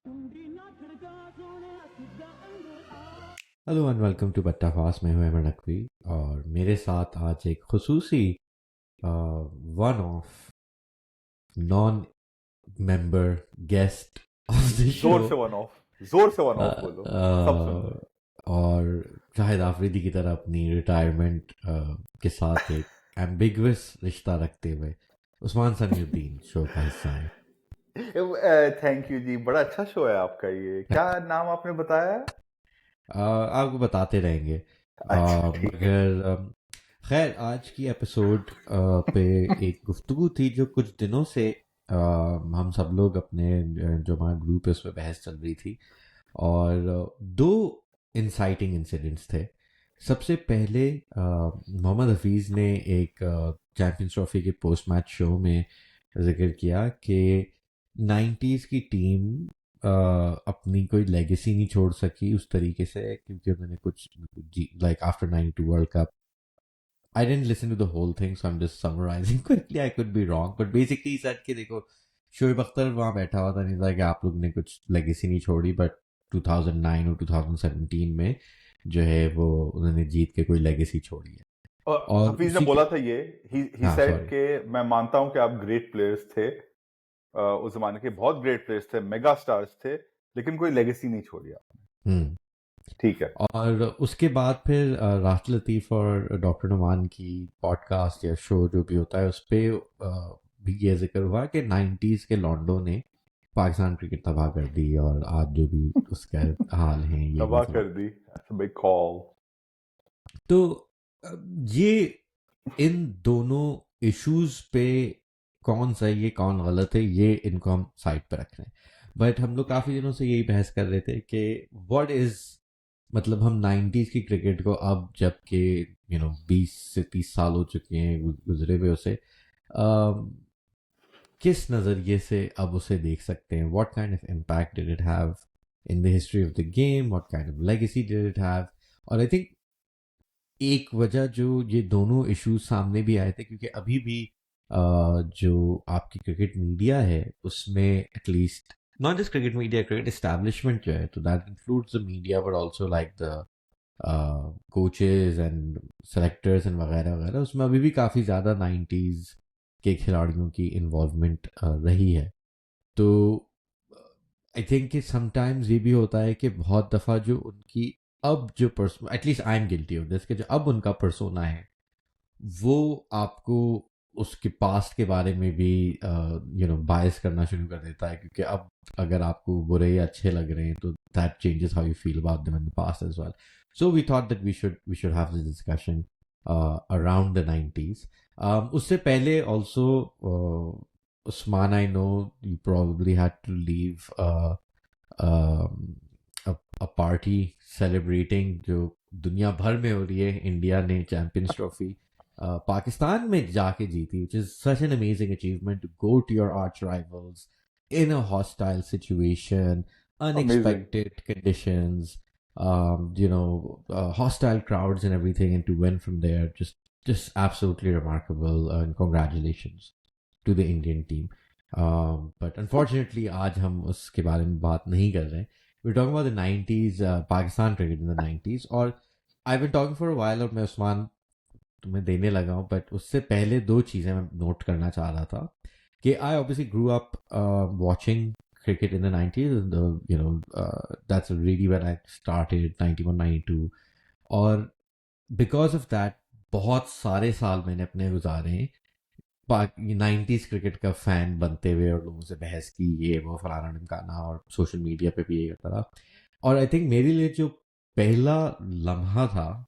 Hello and welcome to बट्टा फास्ट। मैं हूं अमन नकवी और मेरे साथ आज एक खुसूसी one of non member guest of the show जोर से वन ऑफ बोलो, सब सुन रहे हैं। और शाहिद आफरीदी की तरह अपनी रिटायरमेंट के साथ एक एम्बिगुअस रिश्ता रखते हुए उस्मान समीउद्दीन शो का हिस्सा है। थैंक यू जी, बड़ा अच्छा शो है आपका। ये क्या नाम आपने बताया? आपको बताते रहेंगे। अच्छा, ठीक है। मगर खैर आज की एपिसोड पे एक गुफ्तगू थी जो कुछ दिनों से हम सब लोग अपने जो हमारा ग्रुप है उस पर बहस चल रही थी और दो इंसाइटिंग इंसिडेंट्स थे। सबसे पहले मोहम्मद हफीज़ ने एक चैंपियंस ट्रॉफी के पोस्ट मैच शो में जिक्र किया कि 90s की टीम अपनी कोई लेगेसी नहीं छोड़ सकी उस तरीके से क्योंकि उन्होंने कुछ like after 92 world cup. I didn't listen to the whole thing, so I'm just summarizing quickly. I could be wrong, but basically he said कि देखो शोएब अख्तर वहाँ बैठा हुआ था, नहीं था कि आप लोग ने कुछ लेगेसी नहीं छोड़ी, बट 2009 और 2017 में जो है वो उन्होंने जीत के कोई लेगेसी छोड़ी है। और और हफीज ने उसी के बोला था ये, ही हाँ सेड सॉरी कि मैं मानता हूं कि आप ग्रेट प्लेयर्स थे, उस जमाने के बहुत ग्रेट प्लेयर्स थे, मेगा स्टार्स थे, लेकिन कोई लेगेसी नहीं छोड़ी आपने। हम्म। ठीक है। और उसके बाद फिर राशिद लतीफ़ और डॉक्टर नुमान की पॉडकास्ट या शो जो भी होता है उस पर भी ये जिक्र हुआ कि 90s के लॉन्डो ने पाकिस्तान क्रिकेट तबाह कर दी और आज जो भी उसका हाल है ये वो तबाह सब। कर दी, बिग कॉल। तो अ, ये इन दोनों इश्यूज पे कौन सही है कौन गलत है ये इनको हम साइड पे रख रहे हैं। बट हम लोग काफी दिनों से यही बहस कर रहे थे कि व्हाट इज मतलब हम 90s की क्रिकेट को अब जबकि 20 से 30 साल हो चुके हैं गुजरे हुए उसे किस नज़रिए से अब उसे देख सकते हैं। What kind of impact did it have in the history of the game, what kind of legacy did it have. और आई थिंक एक वजह जो ये दोनों इश्यूज सामने भी आए थे क्योंकि अभी भी जो आपकी क्रिकेट मीडिया है उसमें at least not just cricket media cricket establishment जो है तो that includes the media but also like the coaches and selectors and वगैरह वगैरह उसमें अभी भी काफ़ी ज़्यादा 90s के खिलाड़ियों की इन्वॉल्वमेंट रही है। तो आई थिंक कि समटाइम्स ये भी होता है कि बहुत दफ़ा जो उनकी अब जो person at least I am guilty of this कि जो अब उनका पर्सोना है वो आपको उसके पास्ट के बारे में भी बायस करना शुरू कर देता है क्योंकि अब अगर आपको बुरे या अच्छे लग रहे हैं तो that changes how you feel about them in the past as well. So we thought that we should have this discussion around the 90s। उससे पहले also Usman, I know you probably had to leave um, a party celebrating जो दुनिया भर में हो रही है India ने चैंपियंस ट्रॉफी पाकिस्तान में जाके जीती, which is such an amazing achievement to go to your arch rivals in a hostile situation, amazing. unexpected conditions, hostile crowds and everything, and to win from there, just absolutely remarkable, and congratulations to the Indian team. But unfortunately, आज हम उसके बारे में बात नहीं कर रहे हैं. We're talking about the 90s, Pakistan cricket in the 90s. और I've been talking for a while और मैं उस्मान तुम्हें देने लगा हूँ, बट उससे पहले दो चीज़ें मैं नोट करना चाह रहा था कि I obviously grew up watching cricket in the 90s. And that's really when I started, 91, 92. और because of that, बहुत सारे साल मैंने अपने गुजारे हैं 90s क्रिकेट का फैन बनते हुए और लोगों से बहस की ये वो फलाना ढिमकाना और सोशल मीडिया पे भी ये करता था। और आई थिंक मेरे लिए जो पहला लम्हा था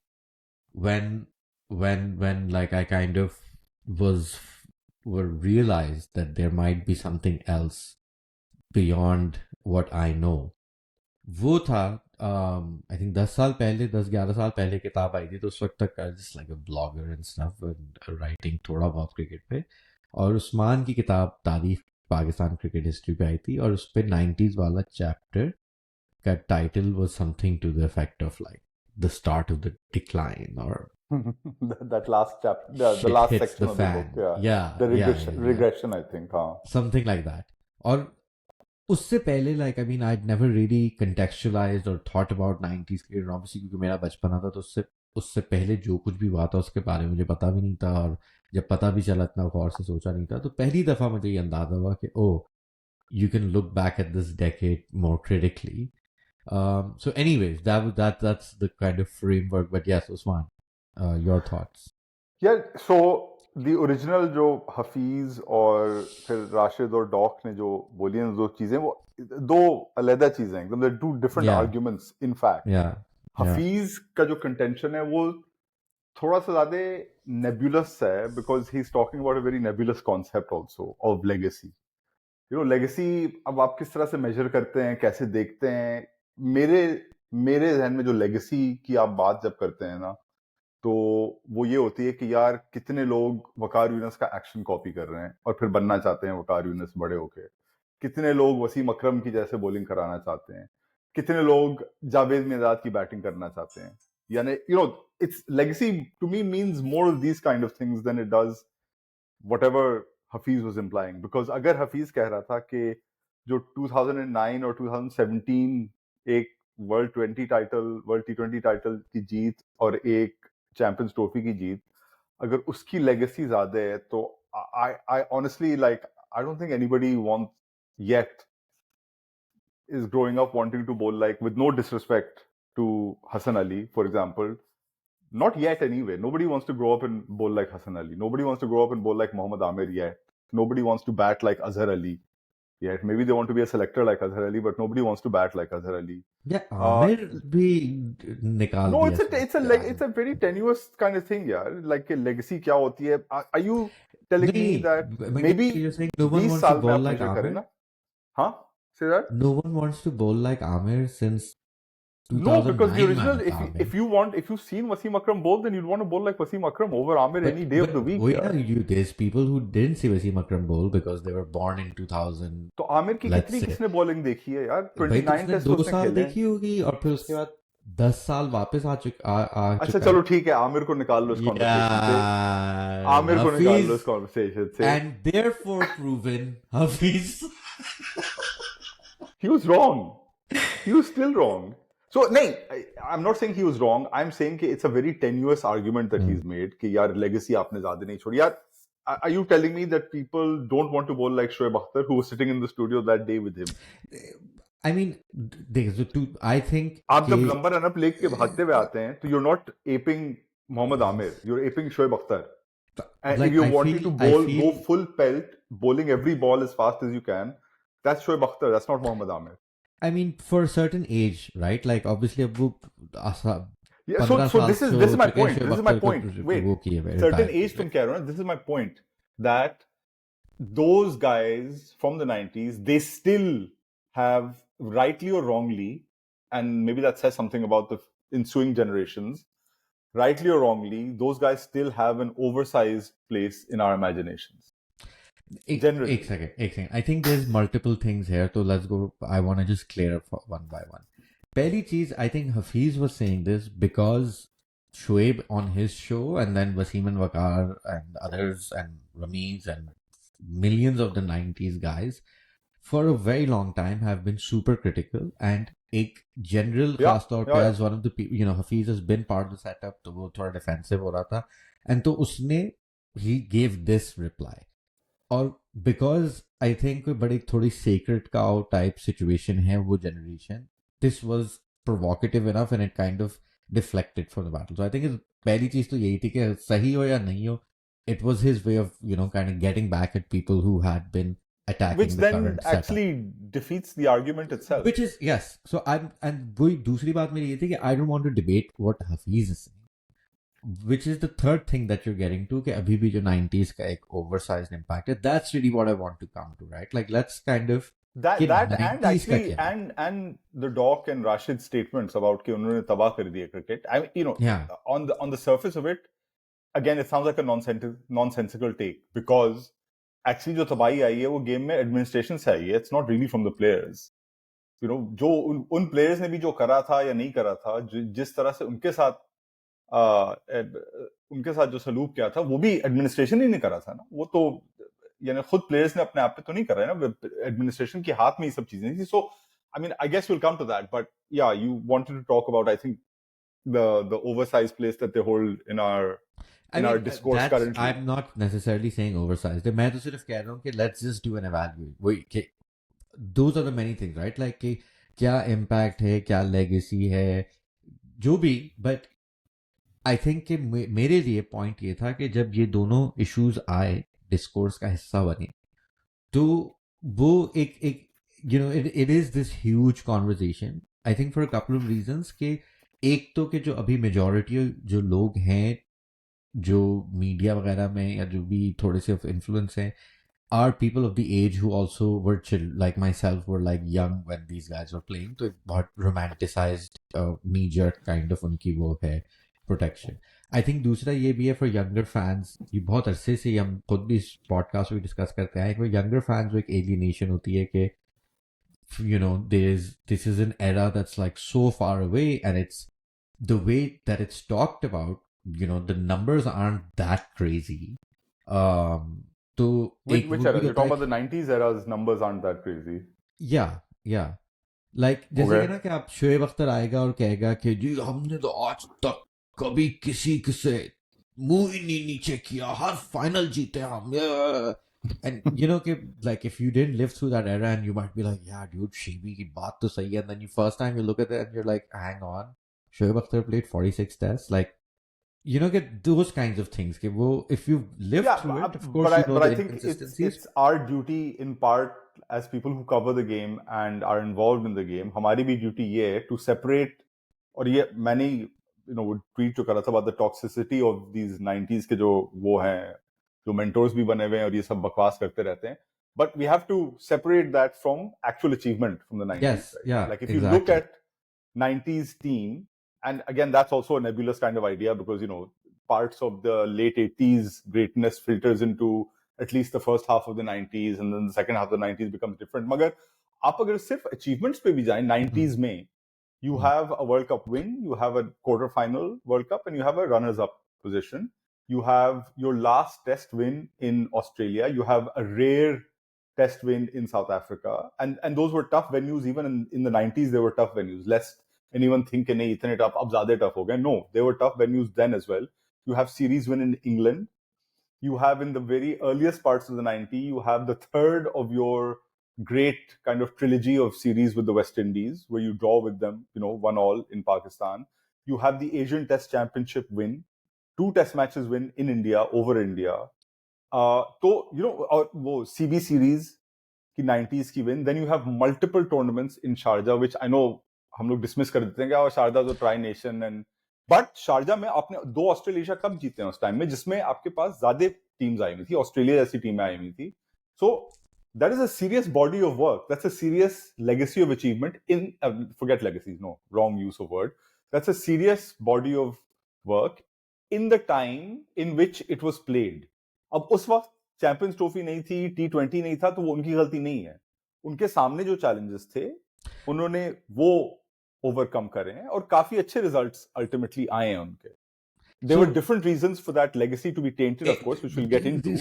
when when like I kind of was were realized that there might be something else beyond what I know, वो था आई थिंक 10 साल पहले 10-11 साल पहले किताब आई थी तो उस वक्त तक just like a blogger and stuff writing थोड़ा बहुत क्रिकेट पे। और उस्मान की किताब तारीख पाकिस्तान क्रिकेट हिस्ट्री पे आई थी और उस पे 90s वाला चैप्टर का title was something to the effect of like the start of the decline और That last chapter, the shit last hits section the of the book, fan, yeah, yeah the yeah yeah yeah regression, I think, huh? Something like that. और उससे पहले like I mean I never really contextualized और thought about 90s cricket obviously क्योंकि मेरा बचपना था तो उससे उससे पहले जो कुछ भी हुआ था उसके बारे में मुझे पता भी नहीं था और जब पता भी चला इतना गौर से सोचा नहीं था तो पहली दफा मुझे ये अंदाजा हुआ कि ओ you can look back at this decade more critically. So, anyways, that's the kind of framework. But yes, Usman, your thoughts? यार सो द ओरिजिनल जो हफीज और फिर राशिद और डॉक ने जो बोली हैं दो चीजें वो दो अलग चीजें हैं एकदम two different Yeah, arguments in fact yeah, yeah, Hafeez का जो कंटेंशन है वो थोड़ा सा ज्यादा नेबुलस है because he is talking about a very नेबुलस concept also of legacy you know legacy अब आप किस तरह से मेजर करते हैं कैसे देखते हैं मेरे मेरे जहन में जो लेगेसी की आप बात जब करते हैं ना तो वो ये होती है कि यार कितने लोग वकार यूनस का एक्शन कॉपी कर रहे हैं और फिर बनना चाहते हैं वकार यूनस बड़े होके कितने लोग वसीम अकरम की जैसे बॉलिंग कराना चाहते हैं कितने लोग जावेद मिर्जाद की बैटिंग करना चाहते हैं यानी you know it's legacy to me means more of these kind of things than it does whatever Hafeez was implying because अगर हफीज कह रहा था कि जो 2009 और 2017 एक वर्ल्ड T20 टाइटल की जीत और एक चैंपियंस ट्रॉफी की जीत अगर उसकी लेगेसी ज्यादा है तो I honestly like I don't think anybody wants yet is growing up wanting to bowl like with no disrespect to Hassan Ali for example not yet anyway. Nobody wants to grow up and bowl like Hassan Ali. Nobody wants to grow up and bowl like Mohammad Amir yet. Nobody wants to bat like Azhar Ali yet. Maybe they want to be a selector like Azhar Ali, but nobody wants to bat like Azhar Ali. yeah. Uh, Aamir भी निकाल no, दिया इसमें से it's a very tenuous kind of thing, yeah. Like legacy क्या होती है? Are you telling me that नहीं मैं maybe you're saying no one 20 wants to साल में bowl आप like measure करें Amir. ना? हाँ? Say that? No one wants to bowl like Amir since No, because the 2009 मैंने original, कहा if you want, if you've seen Wasim Akram bowl, then you'd want to bowl like Wasim Akram over Amir any day of but the week, वही yeah. ना you there's people who didn't see Wasim Akram bowl because they were born in 2000 तो आमिर की let's कितनी say किसने bowling देखी है यार भाई तो 29 उसने टेस्ट तो 2 उसने साल खेले हैं देखी होगी और फिर उसके बाद 10 साल वापस आ अच्छा चुका है चलो ठीक है आमिर को निकाल लो इस कॉन्वर्सेशन से Yeah, आमिर को निकाल लो इस Hafiz, कॉन्वर्सेशन से and therefore proven Hafiz. he was wrong he was still wrong so नहीं I'm not saying he was wrong I'm saying कि it's a very tenuous argument that he's made कि यार legacy आपने ज्यादा नहीं छोड़ी यार are you telling me that people don't want to bowl like Shoaib Akhtar who was sitting in the studio that day with him I mean, I think आप जब कि लंबा रनअप लेके के भागते हुए आते हैं तो you're not aping Mohammad Aamir you're aping Shoaib Akhtar and if like you're wanting to I go feel full pelt bowling every ball as fast as you can that's Shoaib Akhtar that's not Mohammad Aamir I mean for a certain age, right? Like obviously अब वो आसा- yeah, 15 so साल this से is हो my चुके हैं point Shoaib this is my Akhtar point को wait वो किए हुए certain रिटायर किए age हुए तुम कह रहे हो ना this is my point that those guys from the 90s they still have rightly or wrongly and maybe that says something about the ensuing generations rightly or wrongly, those guys still have an oversized place in our imaginations. एक Generally. Second I think there is multiple things here तो let's go I want to just clear up one by one पहली चीज I think Hafeez was saying this because Shoaib on his show and then Wasim and Waqar and others and Ramiz and millions of the 90s guys for a very long time have been super critical and एक general Yeah, खास तौर पे yeah, yeah. as one of the people you know Hafeez has been part of the setup तो वो थोड़ा defensive हो रहा था and तो उसने he gave this reply और बिकॉज आई थिंक बड़ी थोड़ी सेक्रेट काउ टाइप सिचुएशन है वो generation this was provocative enough and it kind of deflected from the battle so I think पहली चीज तो यही थी कि सही हो या नहीं हो it was his way of kind of getting back at people who had been Which attacking the then current setup actually defeats the argument itself. which is yes so I'm and वही दूसरी बात मेरी ये थी कि I don't want to debate what Hafiz is saying which is the third thing that you're getting to कि अभी भी जो 90s का एक oversized impact है that's really what I want to come to right like let's kind of कि That and 90s का actually क्या है and the Doc and Rashid statements about कि उन्होंने तबाह कर दिया cricket. I mean, you know, yeah on the surface of it, again, it sounds like a nonsensical take because actually जो तबाही आई है वो गेम में एडमिनिस्ट्रेशन से आई है. It's not really from the players. You know, जो उन प्लेयर्स ने भी जो करा था या नहीं करा था जिस तरह से उनके साथ जो सलूक किया था वो भी एडमिनिस्ट्रेशन ही नहीं करा था ना वो तो यानी खुद प्लेयर्स ने अपने आप पे तो नहीं कर रहे ना, एडमिनिस्ट्रेशन के हाथ में ये सब चीजें थी. सो I mean, I guess we'll come to that, but yeah, you wanted to talk about, I think, the oversized place that they hold in I our mean, discourse that's, currently. I'm not necessarily saying oversized. मैं तो सिर्फ कह रहा हूँ कि let's just do an evaluate. वही कि those are the many things, right? Like कि क्या impact है, क्या legacy है, जो भी. But I think कि मेरे लिए point ये था कि जब ये दोनों issues आए, discourse का हिस्सा बने, तो वो एक you know, it is this huge conversation. I think for a couple of reasons कि एक तो कि जो अभी majority जो लोग हैं जो मीडिया वगैरह में या जो भी थोड़े से इन्फ्लुएंस हैं are people of the age who also were chill, like myself, were like young when these guys were playing. तो एक बहुत romanticized knee jerk kind of उनकी वो है protection. I think दूसरा ये भी है for younger fans, ये बहुत अरसे से हम खुद भी इस podcast में डिस्कस करते हैं कि younger fans को एक alienation होती है कि you know this is an era that's like so far away, and it's the way that it's talked about, you know, the numbers aren't that crazy. तो एक Which वो era? भी You're होता talking है about the 90s era's numbers aren't that crazy. या like जैसे कि Okay. ना कि आप शोएब अख्तर आएगा और कहेगा कि जी हमने तो आज तक कभी किसी से मुंह ही नहीं नीचे किया, हर फाइनल जीते हम. And you know कि like if you didn't live through that era and you might be like yeah dude Shibi की बात तो सही है, and then you first time you look at it and you're like hang on, Shoaib Akhtar played 46 tests, like you know get those kinds of things कि वो if you've lived Yeah, through it of but course you know I the think inconsistencies. it's our duty in part as people who cover the game and are involved in the game. हमारी भी duty ये है to separate. और ये मैंने tweet जो करा था about the toxicity of these 90s के जो वो हैं जो mentors भी बने हुए हैं और ये सब बकवास करते रहते हैं. But we have to separate that from actual achievement from the 90s, Yes, right? yeah, Like if you look exactly. at 90s team, and again that's also a nebulous kind of idea because parts of the late 80s greatness filters into at least the first half of the 90s, and then the second half of the 90s becomes different. मगर आप अगर सिर्फ achievements पे भी जाएं 90s में, you have a World Cup win, you have a quarter-final World Cup, and you have a runners-up position. You have your last test win in Australia. You have a rare test win in South Africa. And those were tough venues. Even in the 90s, they were tough venues. Lest anyone think nahi itne tough, ab zyada tough ho gaye. No, they were tough venues then as well. You have series win in England. You have in the very earliest parts of the 90s, you have the third of your great kind of trilogy of series with the West Indies, where you draw with them, 1-1 in Pakistan. You have the Asian Test Championship win, two Test matches win in India over India. So, और वो CB series की 90s की win. Then you have multiple tournaments in Sharjah, which I know हम लोग dismiss कर देते हैं क्या, और शारजा तो tri nation and but Sharjah में आपने 2 ऑस्ट्रेलिया कप जीते हैं उस टाइम में, जिसमें आपके पास ज्यादा टीम्स आई हुई थी, ऑस्ट्रेलिया जैसी टीमें आई हुई थी. सो that is a serious body of work. That's a serious legacy of achievement in forget legacies, no, wrong use of word. That's a serious body of work in the time in which it was played. अब उस वक्त Champions trophy नहीं थी, T20 नहीं था, तो वो उनकी गलती नहीं है. उनके सामने जो चैलेंजेस थे उन्होंने वो ओवरकम करे हैं और काफी अच्छे रिजल्ट्स अल्टीमेटली आए हैं उनके. There were So different reasons for that legacy to be tainted, of course, which we'll get into.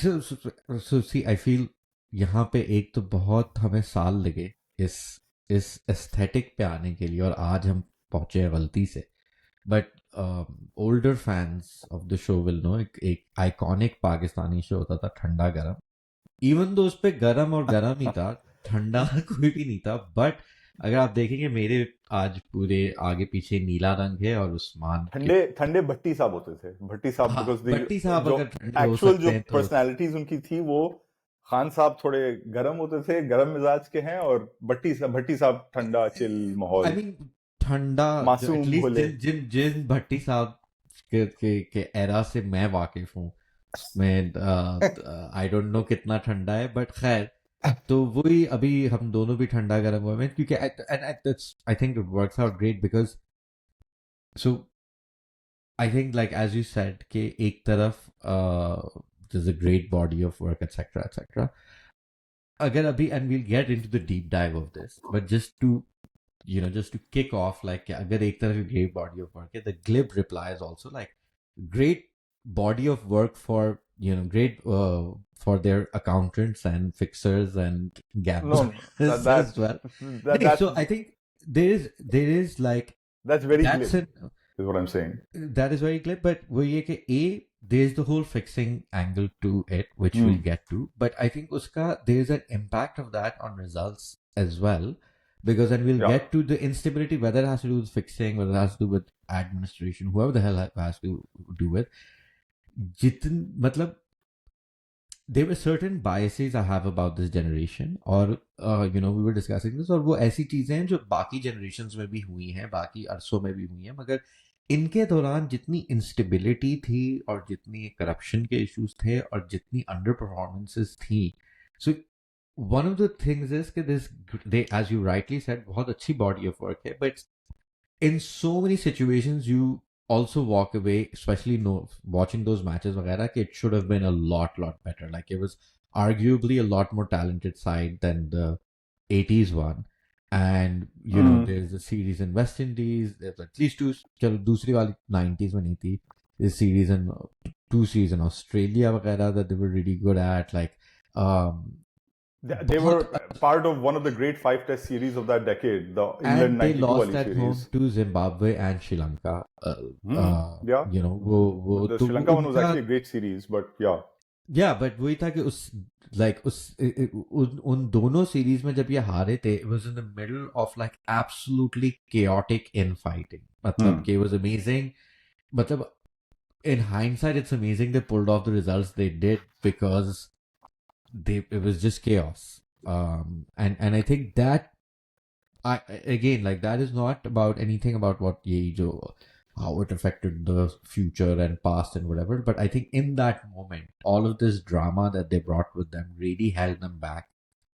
so see I feel यहाँ पे एक तो बहुत हमें साल लगे इस एस्थेटिक पे आने के लिए और आज हम पहुंचे हैं गलती से. But older fans of the show will know एक आइकॉनिक पाकिस्तानी शो होता था ठंडा गरम. इवन दो उस पे गरम और गरम ही था, ठंडा कोई भी नहीं था. बट अगर आप देखेंगे मेरे आज पूरे आगे पीछे नीला रंग है और उस्मान के ठंडे ठंडे भट्टी साहब होते थे, भट्टी साहब, हाँ बिकॉज भट्टी साहब जो अगर ठंडे हो एक्चुअल सकते जो हैं तो पर्सनालिटीज उनकी थी वो खान साहब थोड़े गर्म होते थे, गर्म मिजाज के हैं, और भट्टी साहब ठंडा चिल आई माहौल, मीन ठंडा जो मासूम एटलीस्ट भोले. जिन भट्टी साहब के एरा से मैं वाकिफ हूँ, मैं आई डोंट नो कितना ठंडा है, बट खैर. तो वही अभी हम दोनों भी ठंडा गर्म हुए हैं क्योंकि I think it works out great because so I think like as you said कि एक तरफ there's a great body of work etc. अगर अभी and we'll get into the deep dive of this, but just to kick off, like अगर एक तरफ great body of work है, the glib reply is also like great body of work for great for their accountants and fixers and gamblers No, no, that as well. that No, that's so I think there is like that's very that's glib, an is what I'm saying. that is very clear. But वो ये कि there's the whole fixing angle to it, which we'll get to. But I think uska there's an impact of that on results as well, because then we'll Yeah. get to the instability, whether it has to do with fixing, whether it has to do with administration, whoever the hell it has to do with. मतलब there were certain biases I have about this generation, और we were discussing this, और वो ऐसी चीजें हैं जो बाकी generations में भी हुई हैं, बाकी अरसों में भी हुई हैं, मगर इनके दौरान जितनी इंस्टेबिलिटी थी और जितनी करप्शन के इश्यूज थे और जितनी अंडर परफॉर्मेंसेस थी, so one of the things is कि this they as you rightly said बहुत अच्छी बॉडी ऑफ वर्क है, but in so many situations you also walk away, especially watching those matches वगैरह, कि it should have been a lot better. Like it was arguably a lot more talented side than the 80s one. And there's a series in West Indies, there's at least two, चलो दूसरी वाली 90s में नहीं थी, this series in two series in Australia वगैरह that they were really good at, like they were part of one of the great 5-test series of that decade, the England and they 92 lost wali at series. home to Zimbabwe and Sri Lanka. Yeah. वो The तो Sri Lanka one was उनका actually a great series, but yeah. Yeah, but वही था कि उन दोनों series में जब ये हारे थे, it was in the middle of like absolutely chaotic infighting. मतलब कि it was amazing. मतलब in hindsight, it's amazing they pulled off the results they did because it was just chaos. And I think that again, like, that is not about anything about what how it affected the future and past and whatever. But I think in that moment, all of this drama that they brought with them really held them back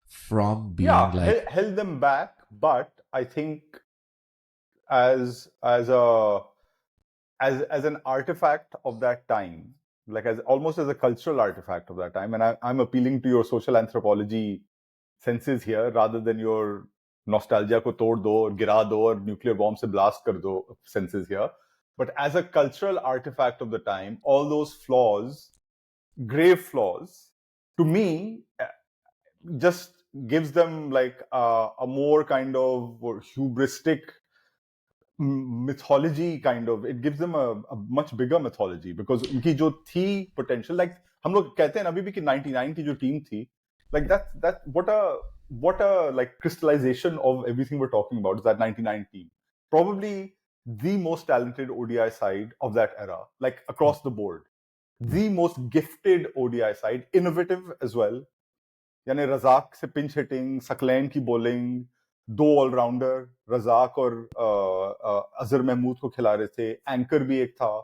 from being held them back. But I think as an artifact of that time, like as almost as a cultural artifact of that time, and I'm appealing to your social anthropology senses here rather than your nostalgia को तोड़ दो और गिरा दो और nuclear bomb से blast कर दो senses here. But as a cultural artifact of the time, all those flaws, grave flaws, to me, just gives them like a more kind of hubristic mythology, kind of. It gives them a much bigger mythology because उनकी जो थी potential, like हम लोग कहते हैं अभी भी कि 99 की जो team थी, like that what a like crystallization of everything we're talking about is that 99 team. Probably the most talented ODI side of that era, like across the board. The most gifted ODI side, innovative as well. यानी रजाक से pinch hitting, Saqlain की bowling, दो allrounder Razzaq और अजहर महमूद को खिला रहे थे, anchor भी एक था,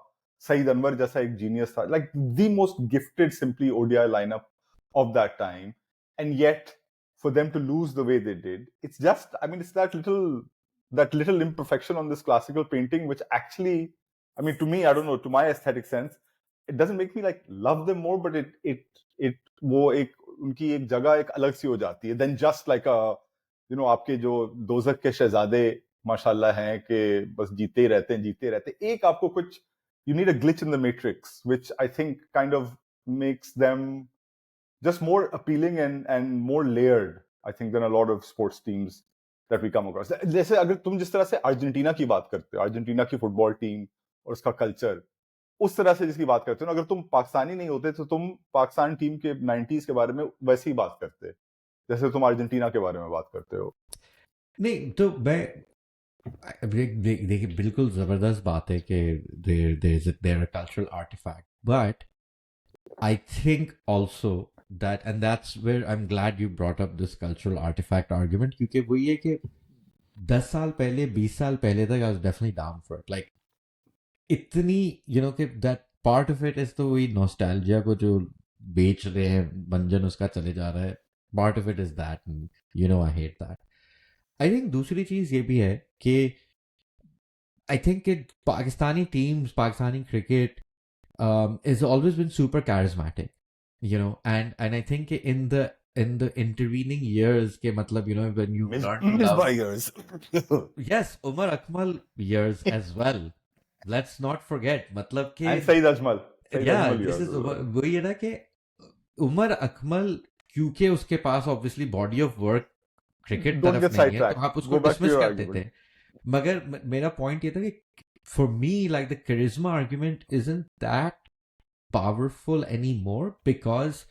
सईद अनवर जैसा एक जीनियस था, like the most gifted simply ODI lineup of that time. And yet for them to lose the way they did, it's just, I mean, it's that little imperfection on this classical painting which actually, I mean, to me, I don't know, to my aesthetic sense, it doesn't make me like love them more, but it वो एक उनकी एक जगह एक अलग सी हो जाती है देन जस्ट लाइक आपके जो दोजक के शहजादे माशाल्लाह हैं कि बस जीते रहते हैं, एक आपको कुछ you need a glitch in the matrix which I think kind of makes them just more appealing and more layered, I think, than a lot of sports teams that we come across. जैसे अगर तुम जिस तरह से Argentina की बात करते हो, अर्जेंटीना की फुटबॉल टीम और उसका कल्चर, उस तरह से जिसकी बात करते हो, अगर तुम पाकिस्तानी नहीं होते तो तुम पाकिस्तान टीम के 90s के बारे में वैसे ही बात करते, जैसे तुम अर्जेंटीना के बारे में बात करते हो. नहीं तो मैं देखिए बिल्कुल जबरदस्त बात है कि they're a cultural artifact, but I think also that, and that's where I'm glad you brought up this cultural artifact argument, क्योंकि वो ये कि 10 साल पहले 20 साल पहले तक I was definitely down for it, like इतनी कि that part of it is तो वही nostalgia को जो बेच रहे हैं बंजन उसका चले जा रहा है, part of it is that, and I hate that. I think दूसरी चीज ये भी है कि I think Pakistani teams, Pakistani cricket has always been super charismatic, and I think in the intervening years के मतलब when you learn to love years. yes, Umar Akmal years as well, let's not forget, मतलब कि and Saeed Ajmal yeah, this is वही है ना कि उमर अकमल क्योंकि उसके पास obviously body of work cricket don't तरफ गेट नहीं साइड है तो ट्रैक, आप उसको go back to dismiss your कर देते आर्ग्यूमेंट. हैं मगर मेरा पॉइंट ये था कि for me like the charisma argument isn't that powerful any more because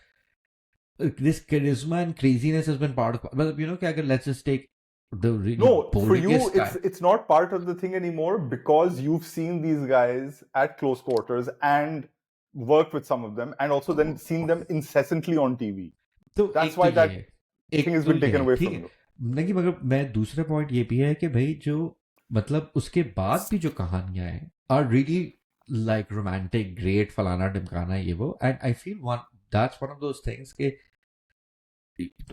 this charisma and craziness has been part of मतलब you know कि अगर let's just take the really No, for you, boldest guy it's not part of the thing anymore because you've seen these guys at close quarters and worked with some of them, and also then seen them incessantly on TV. तो That's एक तो why ये that है thing एक has तो been ये taken है away ठीक from है you. नहीं मगर मैं दूसरा पॉइंट ये भी है कि भाई जो मतलब उसके बाद भी जो कहानियां हैं are really like romantic great फलाना ढिमकाना ये वो and I feel one that's one of those things के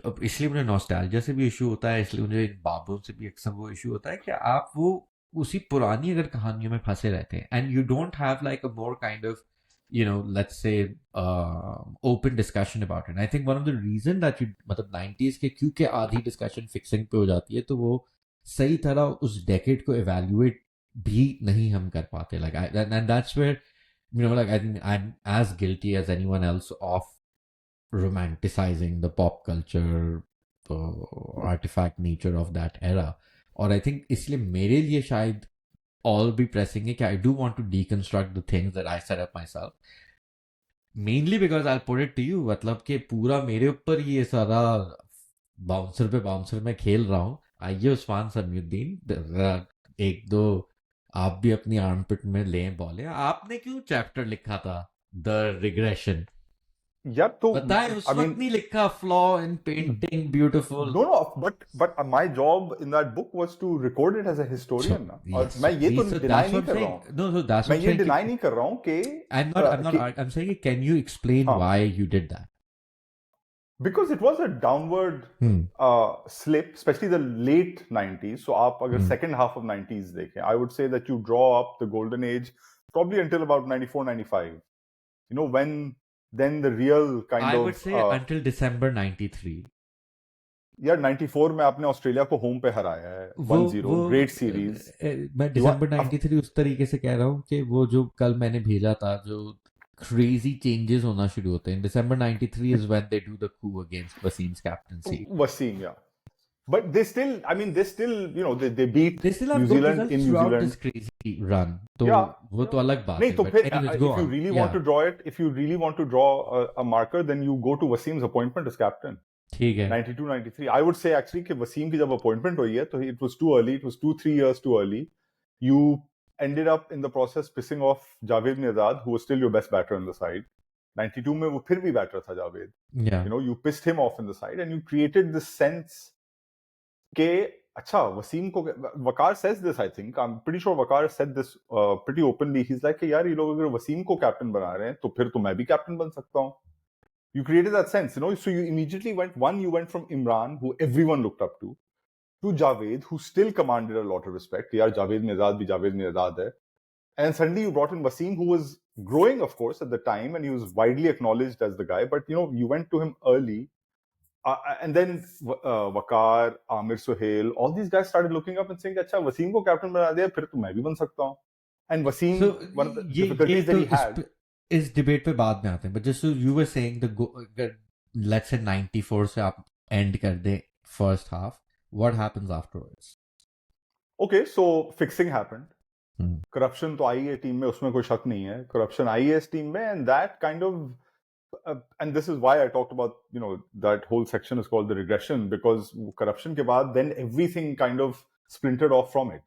अब इसलिए मुझे नॉस्टैल्जिया से भी इशू होता है इसलिए मुझे इन बाबों से भी अक्सर वो इशू होता है कि आप वो उसी पुरानी अगर कहानियों में फंसे रहते हैं and you don't have like a more kind of you know let's say open discussion about it and I think one of the reason that you मतलब 90s के क्योंकि आधी डिस्कशन फिक्सिंग पे हो जाती है तो वो सही तरह उस डेकेड को evaluate भी नहीं हम कर पाते like and that's where you know like I think I'm as guilty as anyone else of romanticizing the pop culture artifact nature of that era और आई थिंक इसलिए मेरे लिए शायद all be pressing है कि I do want to deconstruct the things that I set up myself mainly because I'll put it to you मतलब कि पूरा मेरे ऊपर ये सारा बाउंसर पे बाउंसर मैं खेल रहा हूँ आइए उस्मान समीउद्दीन एक दो आप भी अपनी आर्मपिट में लें बॉले आपने क्यों चैप्टर लिखा था द रिग्रेशन Yeah, so बताएं I उस वक्त mean, नहीं लिखा flaw in painting beautiful no, but my job in that book was to record it as a so historian ना. और yes मैं ये see तो so डिनाई that's नहीं what I'm कर रहा saying हूँ. no so that's what मैं I'm ये saying डिनाई नहीं कर रहा हूँ कि I'm saying can you explain हाँ, why you did that because it was a downward hmm. slip, especially the late 90s. So आप अगर Hmm. second half of 90s देखें, I would say that you draw up the golden age probably until about 94, 95. You know, when then the real kind I would of say until December 93 यार 94 में आपने Australia को home पे हराया है वो 1-0, great series. मैं यू दिसंबर 93 उस तरीके से कह रहा हूँ कि वो जो कल मैंने भेजा था जो क्रेजी चेंजेस होना शुरू होते हैं दिसंबर 93 is when they do the coup against Wasim's captaincy Wasim, या but they still, I mean, they still, you know, they beat they still New have good Zealand in results New throughout Zealand. this crazy run तो Yeah, वो तो yeah. अलग बात नहीं है तो but फिर anyways go if you on really want yeah to draw it, if you really want to draw a marker, then you go to Wasim's appointment as captain. ठीक है 92, 93. I would say actually कि वसीम की जब appointment हुई है तो it was too early. It was 2-3 years too early. You ended up in the process pissing off Javed Mirdad, who was still your best batter on the side. 92 में वो फिर भी बैटर था Javed. yeah You know, you pissed him off in the side and you created this sense के अच्छा वसीम को वकार says this I think I'm pretty sure Waqar said this pretty openly. He's like कि यार ये लोग अगर वसीम को कैप्टन बना रहे हैं तो फिर तो मैं भी कैप्टन बन सकता हूँ. You created that sense, you know. So you immediately you went from Imran, who everyone looked up to Javed, who still commanded a lot of respect. Yeah, Javed Mirzad bhi Javed Mirzad hai. And suddenly you brought in Wasim, who was growing, of course, at the time, and he was widely acknowledged as the guy. But you know, you went to him early, and then Waqar, Amir Suhail, all these guys started looking up and saying, "Acha, Wasim ko captain bana diya, फिर तो मैं भी बन सकता हूँ." And Wasim, so one of the ये difficulties that तो he had. इस डिबेट पे बाद में आते हैं but just so you were saying let's say 94 से आप end कर दें first half what happens afterwards Okay, so fixing happened. hmm. Corruption तो आई है टीम में, उसमें कोई शक नहीं है. करप्शन आई है इस टीम में, and that kind of and this is why I talked about, you know, that whole section is called the regression, because corruption के बाद then everything kind of splintered off from it.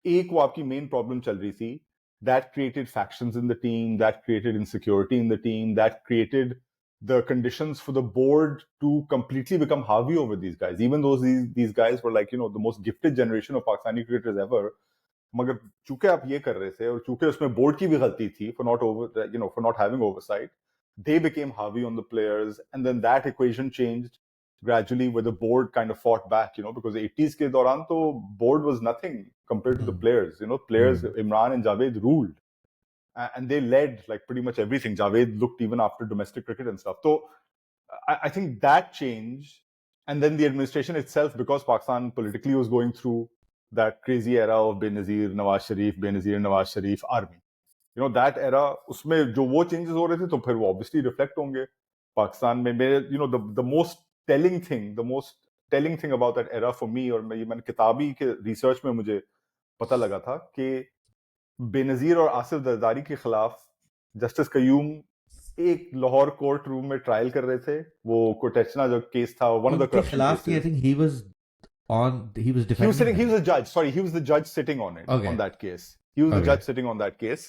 एक वो आपकी main problem चल रही थी, that created factions in the team, that created insecurity in the team, that created the conditions for the board to completely become havi over these guys, even though these guys were like, you know, the most gifted generation of Pakistani cricketers ever. मगर चूंकि आप ये कर रहे थे और चूंकि उसमें बोर्ड की भी गलती थी for not over, you know, for not having oversight, they became havi on the players, and then that equation changed gradually where the board kind of fought back, you know, because the 80s के दौरान तो board was nothing compared to the players, you know. Players, Imran and Javed ruled, and they led like pretty much everything. Javed looked even after domestic cricket and stuff. So I think that changed, and then the administration itself, because Pakistan politically was going through that crazy era of Benazir, Nawaz Sharif army. You know, that era, उसमें जो वो changes हो रहे थे तो फिर वो obviously reflect होंगे. पाकिस्तान में मेरे the most telling thing about that era for me, और मैंने किताबी के रिसर्च में मुझे पता लगा था कि बेनजीर और आसिफ जरदारी के खिलाफ जस्टिस कयूम एक लाहौर कोर्ट रूम में ट्रायल कर रहे थे. वो कोटेचना जो केस था, वन ऑफ द उनके करप्शन खिलाफ नहीं, I cases. think he was He was defending sitting. He them. was a judge. Sorry, he was the judge sitting on it, Okay. on that case. He was the Okay. judge sitting on that case,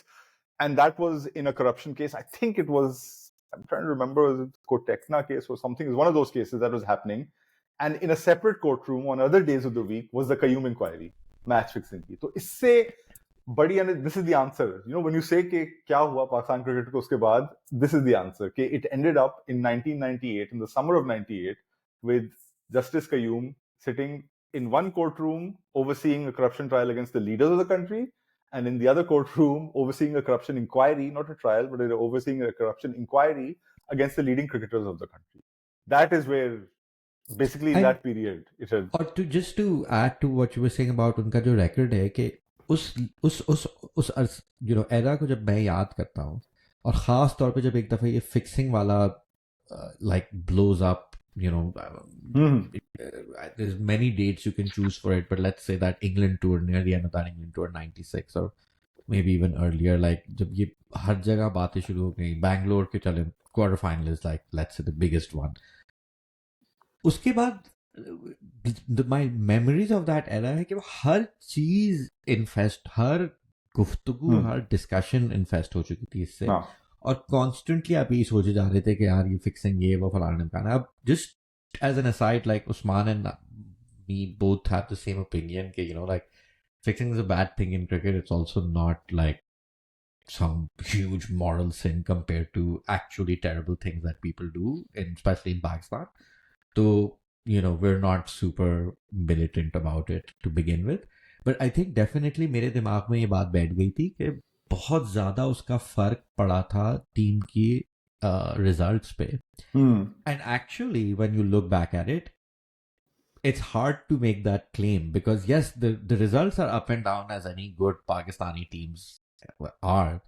and that was in a corruption case. I think it was. I'm trying to remember. Was it Kotekna case or something? It was one of those cases that was happening, and in a separate courtroom on other days of the week was the Qayyum inquiry, match fixing की. तो इससे बड़ी, and this is the answer. When you say कि क्या हुआ Pakistan cricket को उसके बाद, this is the answer. कि it ended up in 1998, in the summer of 98, with Justice Qayyum sitting in one courtroom overseeing a corruption trial against the leaders of the country, and in the other courtroom overseeing a corruption inquiry, not a trial, but overseeing a corruption inquiry against the leading cricketers of the country. That is where, basically, in that period, it had. और just to add to what you were saying about उनका जो record है कि उस era को जब मैं याद करता हूँ, और ख़ास तौर पे जब एक दफ़ा ये fixing वाला like blows up, there's many dates you can choose for it, but let's say that England tour, near the end of that England tour 96 or maybe even earlier, like जब ये हर जगह बातें शुरू हो गई, बैंगलोर के चले quarter final is like, let's say, the biggest one. उसके बाद my memories of that era है कि हर चीज इन्फेस्ट, हर गुफ्तगू, हर डिस्कशन इन्फेस्ट हो चुकी थी इससे. और कॉन्स्टेंटली आप ये सोचे जा रहे थे कि यार ये फिक्सिंग, ये वो फलाना ढिमकाना. अब just as an aside, like Usman and me both have the same opinion कि like fixing is a bad thing in cricket. It's also not like some huge moral sin compared to actually terrible things that people do, especially in Pakistan. So, we're not super militant about it to begin with. But I think definitely मेरे दिमाग में ये बात बैठ गई थी कि बहुत ज़्यादा उसका फ़र्क पड़ा था टीम की results पे. And actually, when you look back at it, it's hard to make that claim because yes, the results are up and down as any good Pakistani teams are.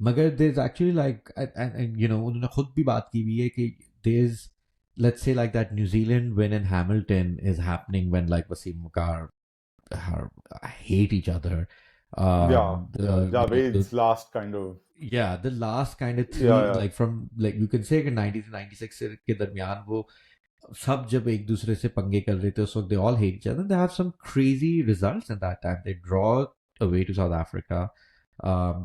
मगर there's actually like, and उन्होंने खुद भी बात की हुई है कि there's, let's say, like that New Zealand win in Hamilton is happening when like Wasim hate each other. Javed's last kind of. Yeah, the last kind of three, like from, like you can say कि 90 to 96 के दरमियान वो सब जब एक दूसरे से पंगे कर रहे थे उस वक्त, they all hate each other. They have some crazy results in that time. They draw away to South Africa.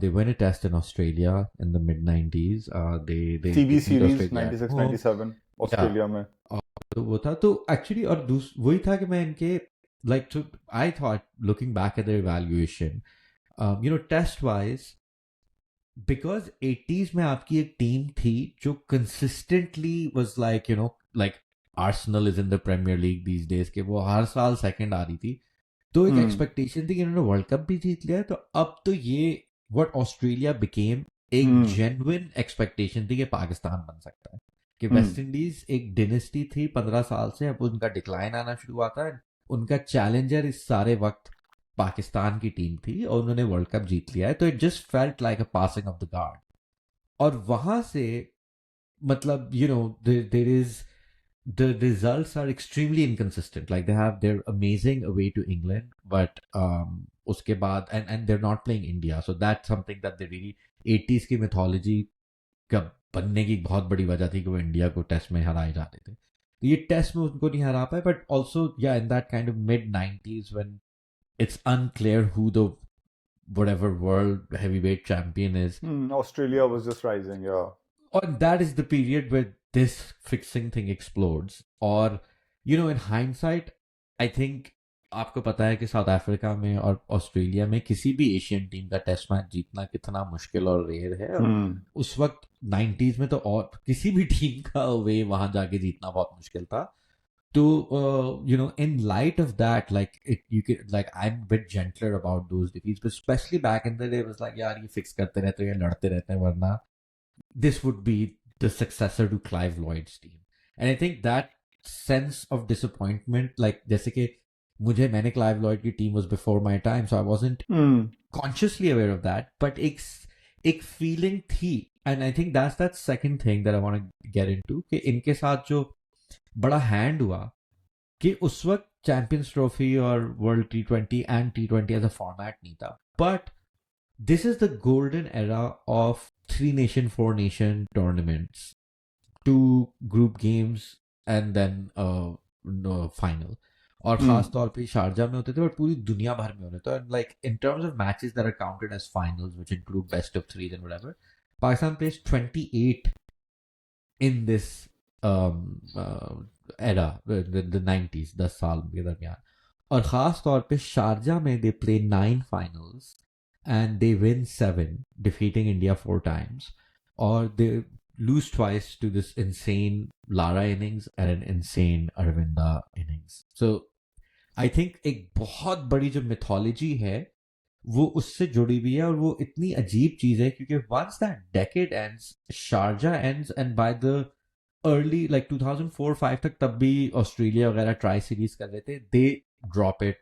They win a test in Australia in the mid 90s. They CB series 96-97 Australia में तो वो था. तो actually और वही था कि मैं इनके like, so I thought, looking back at their evaluation, test wise, because 80s में आपकी एक टीम थी जो consistently was like, like Arsenal is in the Premier League these days, कि वो हर साल सेकंड आ रही थी. तो एक एक्सपेक्टेशन थी कि इन्होंने वर्ल्ड कप भी जीत लिया. तो अब तो ये what Australia became एक genuine एक्सपेक्टेशन थी कि पाकिस्तान बन सकता है, कि वेस्ट इंडीज एक डिनेस्टी थी 15 साल से, अब उनका डिक्लाइन आना शुरू हुआ था. उनका चैलेंजर इस सारे वक्त पाकिस्तान की टीम थी और उन्होंने वर्ल्ड कप जीत लिया है. तो it just felt like a passing of the guard. और वहां से मतलब there is the results are extremely inconsistent. Like they have their amazing away to England, but uske baad and they're not playing India, so that's something that they really 80s की mythology का बनने की बहुत बड़ी वजह थी कि वो इंडिया को टेस्ट में हराए जाते थे. तो ये टेस्ट में उनको नहीं हरा पाए. बट ऑल्सो या in that kind of mid 90s when it's unclear who the whatever world heavyweight champion is. Australia was just rising, yeah. Or that is the period where this fixing thing explodes. Or in hindsight, I think आपको पता है कि south Africa में और Australia में किसी भी Asian team का टेस्ट मैच जीतना कितना मुश्किल और रेयर है. उस वक्त 90s में तो और किसी भी टीम का वे वहां जाके जीतना बहुत मुश्किल था. तो in light of that, like you can, like I'm a bit gentler about those defeats, but especially back in the day, it was like यार ये fix करते रहते हैं, लड़ते रहते हैं, वरना this would be the successor to Clive Lloyd's team. And I think that sense of disappointment, like जैसे कि मैंने Clive Lloyd की team was before my time, so I wasn't consciously aware of that, but एक feeling थी, and I think that second thing that I want to get into, कि इनके साथ जो बड़ा हैंड हुआ कि उस वक्त चैंपियंस ट्रॉफी और World T20 and T20 as a format नहीं था, but this is the golden era of 3 nation 4 nation tournaments, 2 group games and then final, और खास तौर पे शारजा में होते थे और पूरी दुनिया भर में होते थे, and like in terms of matches that are counted as finals which include best of 3 and whatever, Pakistan place 28 in this era, the 90s, 10 साल के दरमियान, और खास तौर पे शारजा में they play 9 finals and they win 7, defeating India 4 times, or they lose twice to this insane Lara innings and an insane Aravinda innings. So I think एक बहुत बड़ी जो mythology है वो उससे जुड़ी हुई है, और वो इतनी अजीब चीज है क्योंकि once that decade ends, Sharjah ends, and by the early like 2004-5 तक तब भी ऑस्ट्रेलिया वगैरह ट्राई सीरीज कर रहे थे, they drop it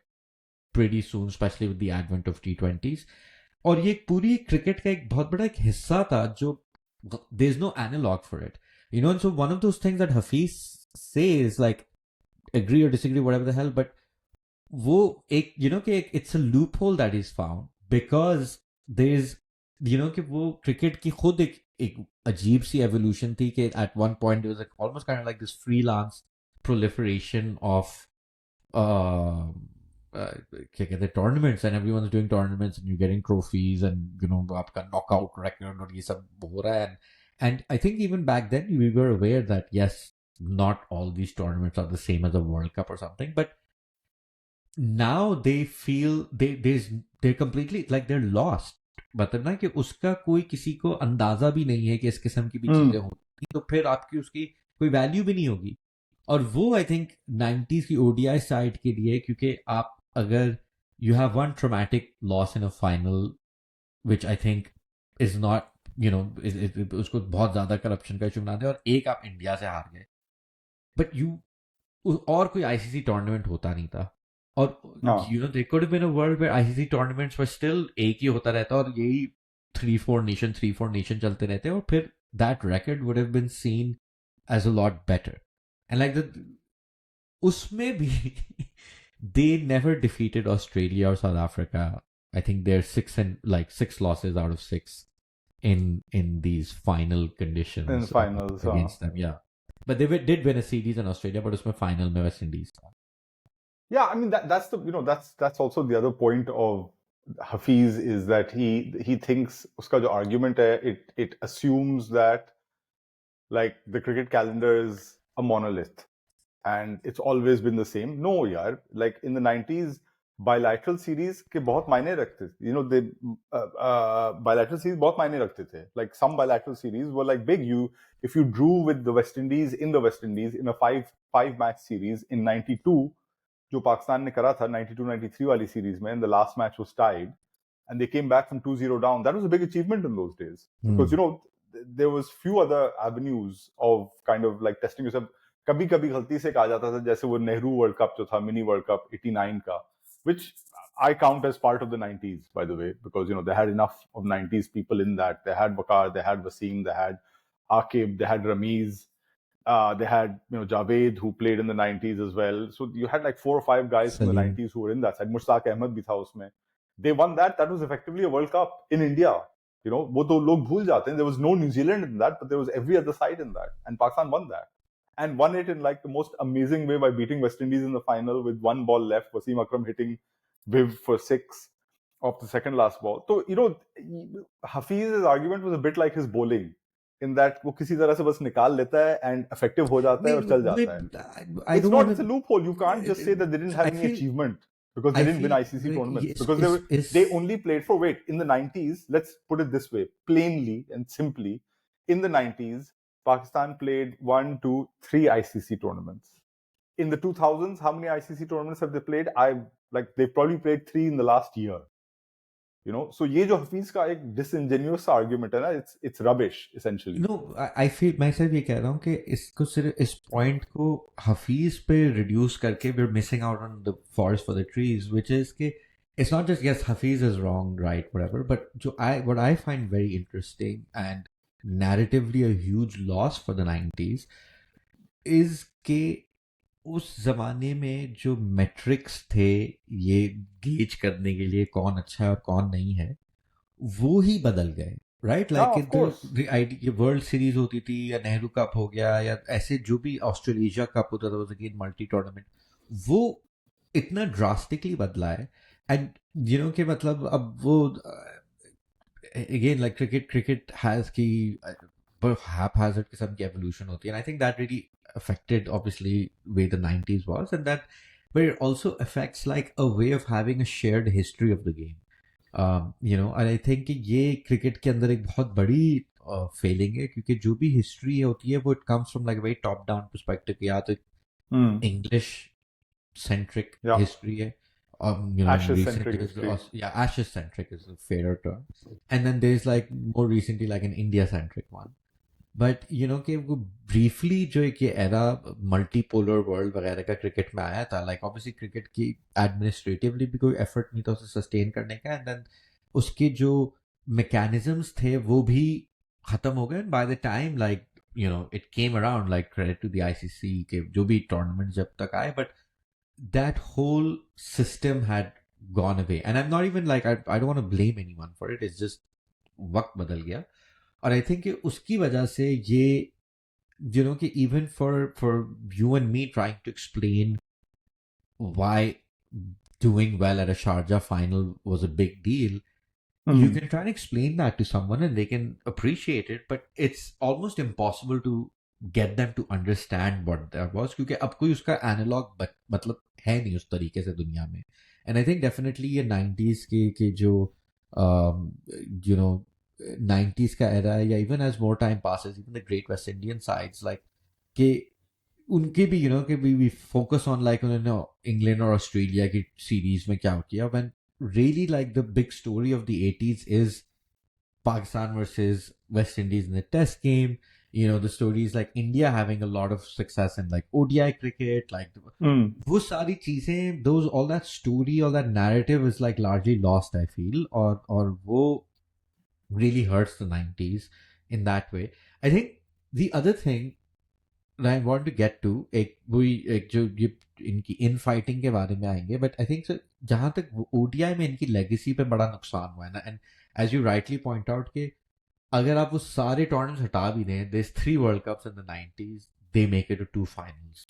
pretty soon, especially with the advent of T20s. और ये पूरी क्रिकेट का एक बहुत बड़ा एक हिस्सा था जो there is no analog for it, you know. And so one of those things that Hafeez says, like, agree or disagree whatever the hell, but वो एक you know कि it's a loophole that is found because there's you know कि वो cricket की खुद एक अजीब सी evolution थी कि at one point it was like almost kind of like this freelance proliferation of क्या कहते हैं tournaments, and everyone's doing tournaments and you're getting trophies and you know आपका knockout record और ये सब हो रहा है, and I think even back then we were aware that yes, not all these tournaments are the same as a World Cup or something, but now they feel they're completely like they're lost. मतलब ना कि उसका कोई किसी को अंदाजा भी नहीं है कि इस किस्म की भी चीजें होती, तो फिर आपकी उसकी कोई वैल्यू भी नहीं होगी। और वो आई थिंक 90s की ओडीआई साइड के लिए, क्योंकि आप अगर you have one traumatic loss in a final which I think is not you know, उसको बहुत ज्यादा करप्शन का इशू बना दे, और एक आप इंडिया से हार गए, बट यू और कोई आईसीसी टूर्नामेंट होता नहीं था, और you know there could have been a world where ICC tournaments were still एक ही होता रहता, और यही 3 4 नेशन चलते रहते, और फिर that record would have been seen as a lot better. And like the उसमें भी they never defeated Australia or South Africa. I think they're 6 losses out of 6 in these final conditions in finals against them. Yeah, but they did win a series in Australia, but उसमें final में West Indies था. Yeah, I mean that's the that's also the other point of Hafeez, is that he thinks uska jo argument hai, it assumes that like the cricket calendar is a monolith and it's always been the same. No yaar, like in the 90s bilateral series के बहुत मायने रखते थे, you know, they bilateral series बहुत मायने रखते थे. Like some bilateral series were like big. If you drew with the West Indies in the West Indies in a five match series in 92, जो पाकिस्तान ने करा था 92-93 वाली सीरीज में, and the last match was tied and they came back from 2-0 down. That was a big achievement in those days because you know there was few other avenues of kind of like testing yourself. कभी कभी गलती से कहा जाता था, जैसे वो Nehru world cup जो था, मिनी वर्ल्ड कप 89 का, which I count as part of the 90s, by the way, because you know they had enough of 90s people in that. They had Waqar, they had Wasim, they had Aqib, they had Ramiz, they had Javed, who played in the 90s as well. So you had like 4 or 5 guys from the 90s who were in that side. Mushtaq Ahmed bhi tha usme. They won that. That was effectively a World Cup in India. You know, wo to log bhul jate hain. There was no New Zealand in that, but there was every other side in that, and Pakistan won that. And won it in like the most amazing way by beating West Indies in the final with 1 ball left. Wasim Akram hitting Viv for 6 of the second last ball. So, you know, Hafeez's argument was a bit like his bowling, in that वो किसी तरह से बस निकाल लेता है and effective हो जाता है और चल जाता है. It's a loophole. You can't just say that they didn't have any achievement because they didn't win ICC tournaments. Because they only played for, wait, in the 90s, let's put it this way, plainly and simply, in the 90s, Pakistan played 1, 2, 3 ICC tournaments. In the 2000s, how many ICC tournaments have they played? They've probably played 3 in the last year. You know, so ये जो हफीज का एक disingenuous argument है ना, it's rubbish essentially. No, I feel मैं सिर्फ ये कह रहा हूँ कि इसको सिर्फ इस पॉइंट को हफीज पे रिड्यूस करके we're missing out on the forest for the trees, which is कि it's not just yes, Hafiz is wrong, right, whatever. But what I find very interesting and narratively a huge loss for the 90s is कि उस जमाने में जो matrix थे ये gauge करने के लिए कौन अच्छा है और कौन नहीं है वो ही बदल गए right Yeah, like of course. ये वर्ल्ड सीरीज होती थी या नेहरू कप हो गया या ऐसे जो भी ऑस्ट्रेलिया कप होता था अगेन मल्टी टूर्नामेंट वो इतना ड्रास्टिकली बदला है एंड यू नो कि मतलब अब वो again like cricket has की haphazard किस्म की evolution होती है and I think that really affected obviously way the 90s was and that but it also affects like a way of having a shared history of the game you know and I think कि ये cricket के अंदर एक बहुत बड़ी failing है क्योंकि जो भी history होती है वो it comes from like a very top down perspective या तो English centric Yeah. history hai. You know, Ashes recent centric is history. yeah, Ashes centric is a fairer term, and then there's like more recently like an India centric one. But you know कि वो briefly जो एक ये era multipolar world वगैरह का cricket में आया था like obviously cricket की administratively भी कोई effort नहीं था उसे sustain करने का and then उसके जो mechanisms थे वो भी खत्म हो गए and by the time like you know it came around like credit to the ICC के जो भी tournament जब तक आए but that whole system had gone away and I'm not even like I don't want to blame anyone for it it's just वक्त बदल गया और आई थिंक उसकी वजह से ये यू नो कि even for you and me trying to explain why doing well at a Sharjah final was a big deal. You can try and explain that to someone and they can appreciate it, but it's almost impossible to get them to understand what that was क्योंकि अब कोई उसका analogue मतलब है नहीं उस तरीके से दुनिया में एंड आई थिंक डेफिनेटली ये 90s के जो यू नो 90s का एरा है या even as more time passes even the great West Indian sides like कि उनके भी यू नो कि वी फोकस ऑन लाइक उन्होंने इंग्लैंड और ऑस्ट्रेलिया की सीरीज में क्या किया when really like the big story of the 80s is Pakistan versus West Indies in the test game. You know, the story is like India having a lot of success in like ODI cricket, like wo sari cheezein, those all that story, all that narrative is like largely lost, I feel, or wo really hurts the 90s in that way. I think the other thing I want to get to एक जो ये इनकी in fighting के बारे में आएंगे but I think जहां तक ओडीआई में इनकी लेगेसी पे बड़ा नुकसान हुआ है ना and as you rightly point out कि अगर आप वो सारे टूर्नामेंट्स हटा भी दें this 3 world cups in the 90s they make it to 2 finals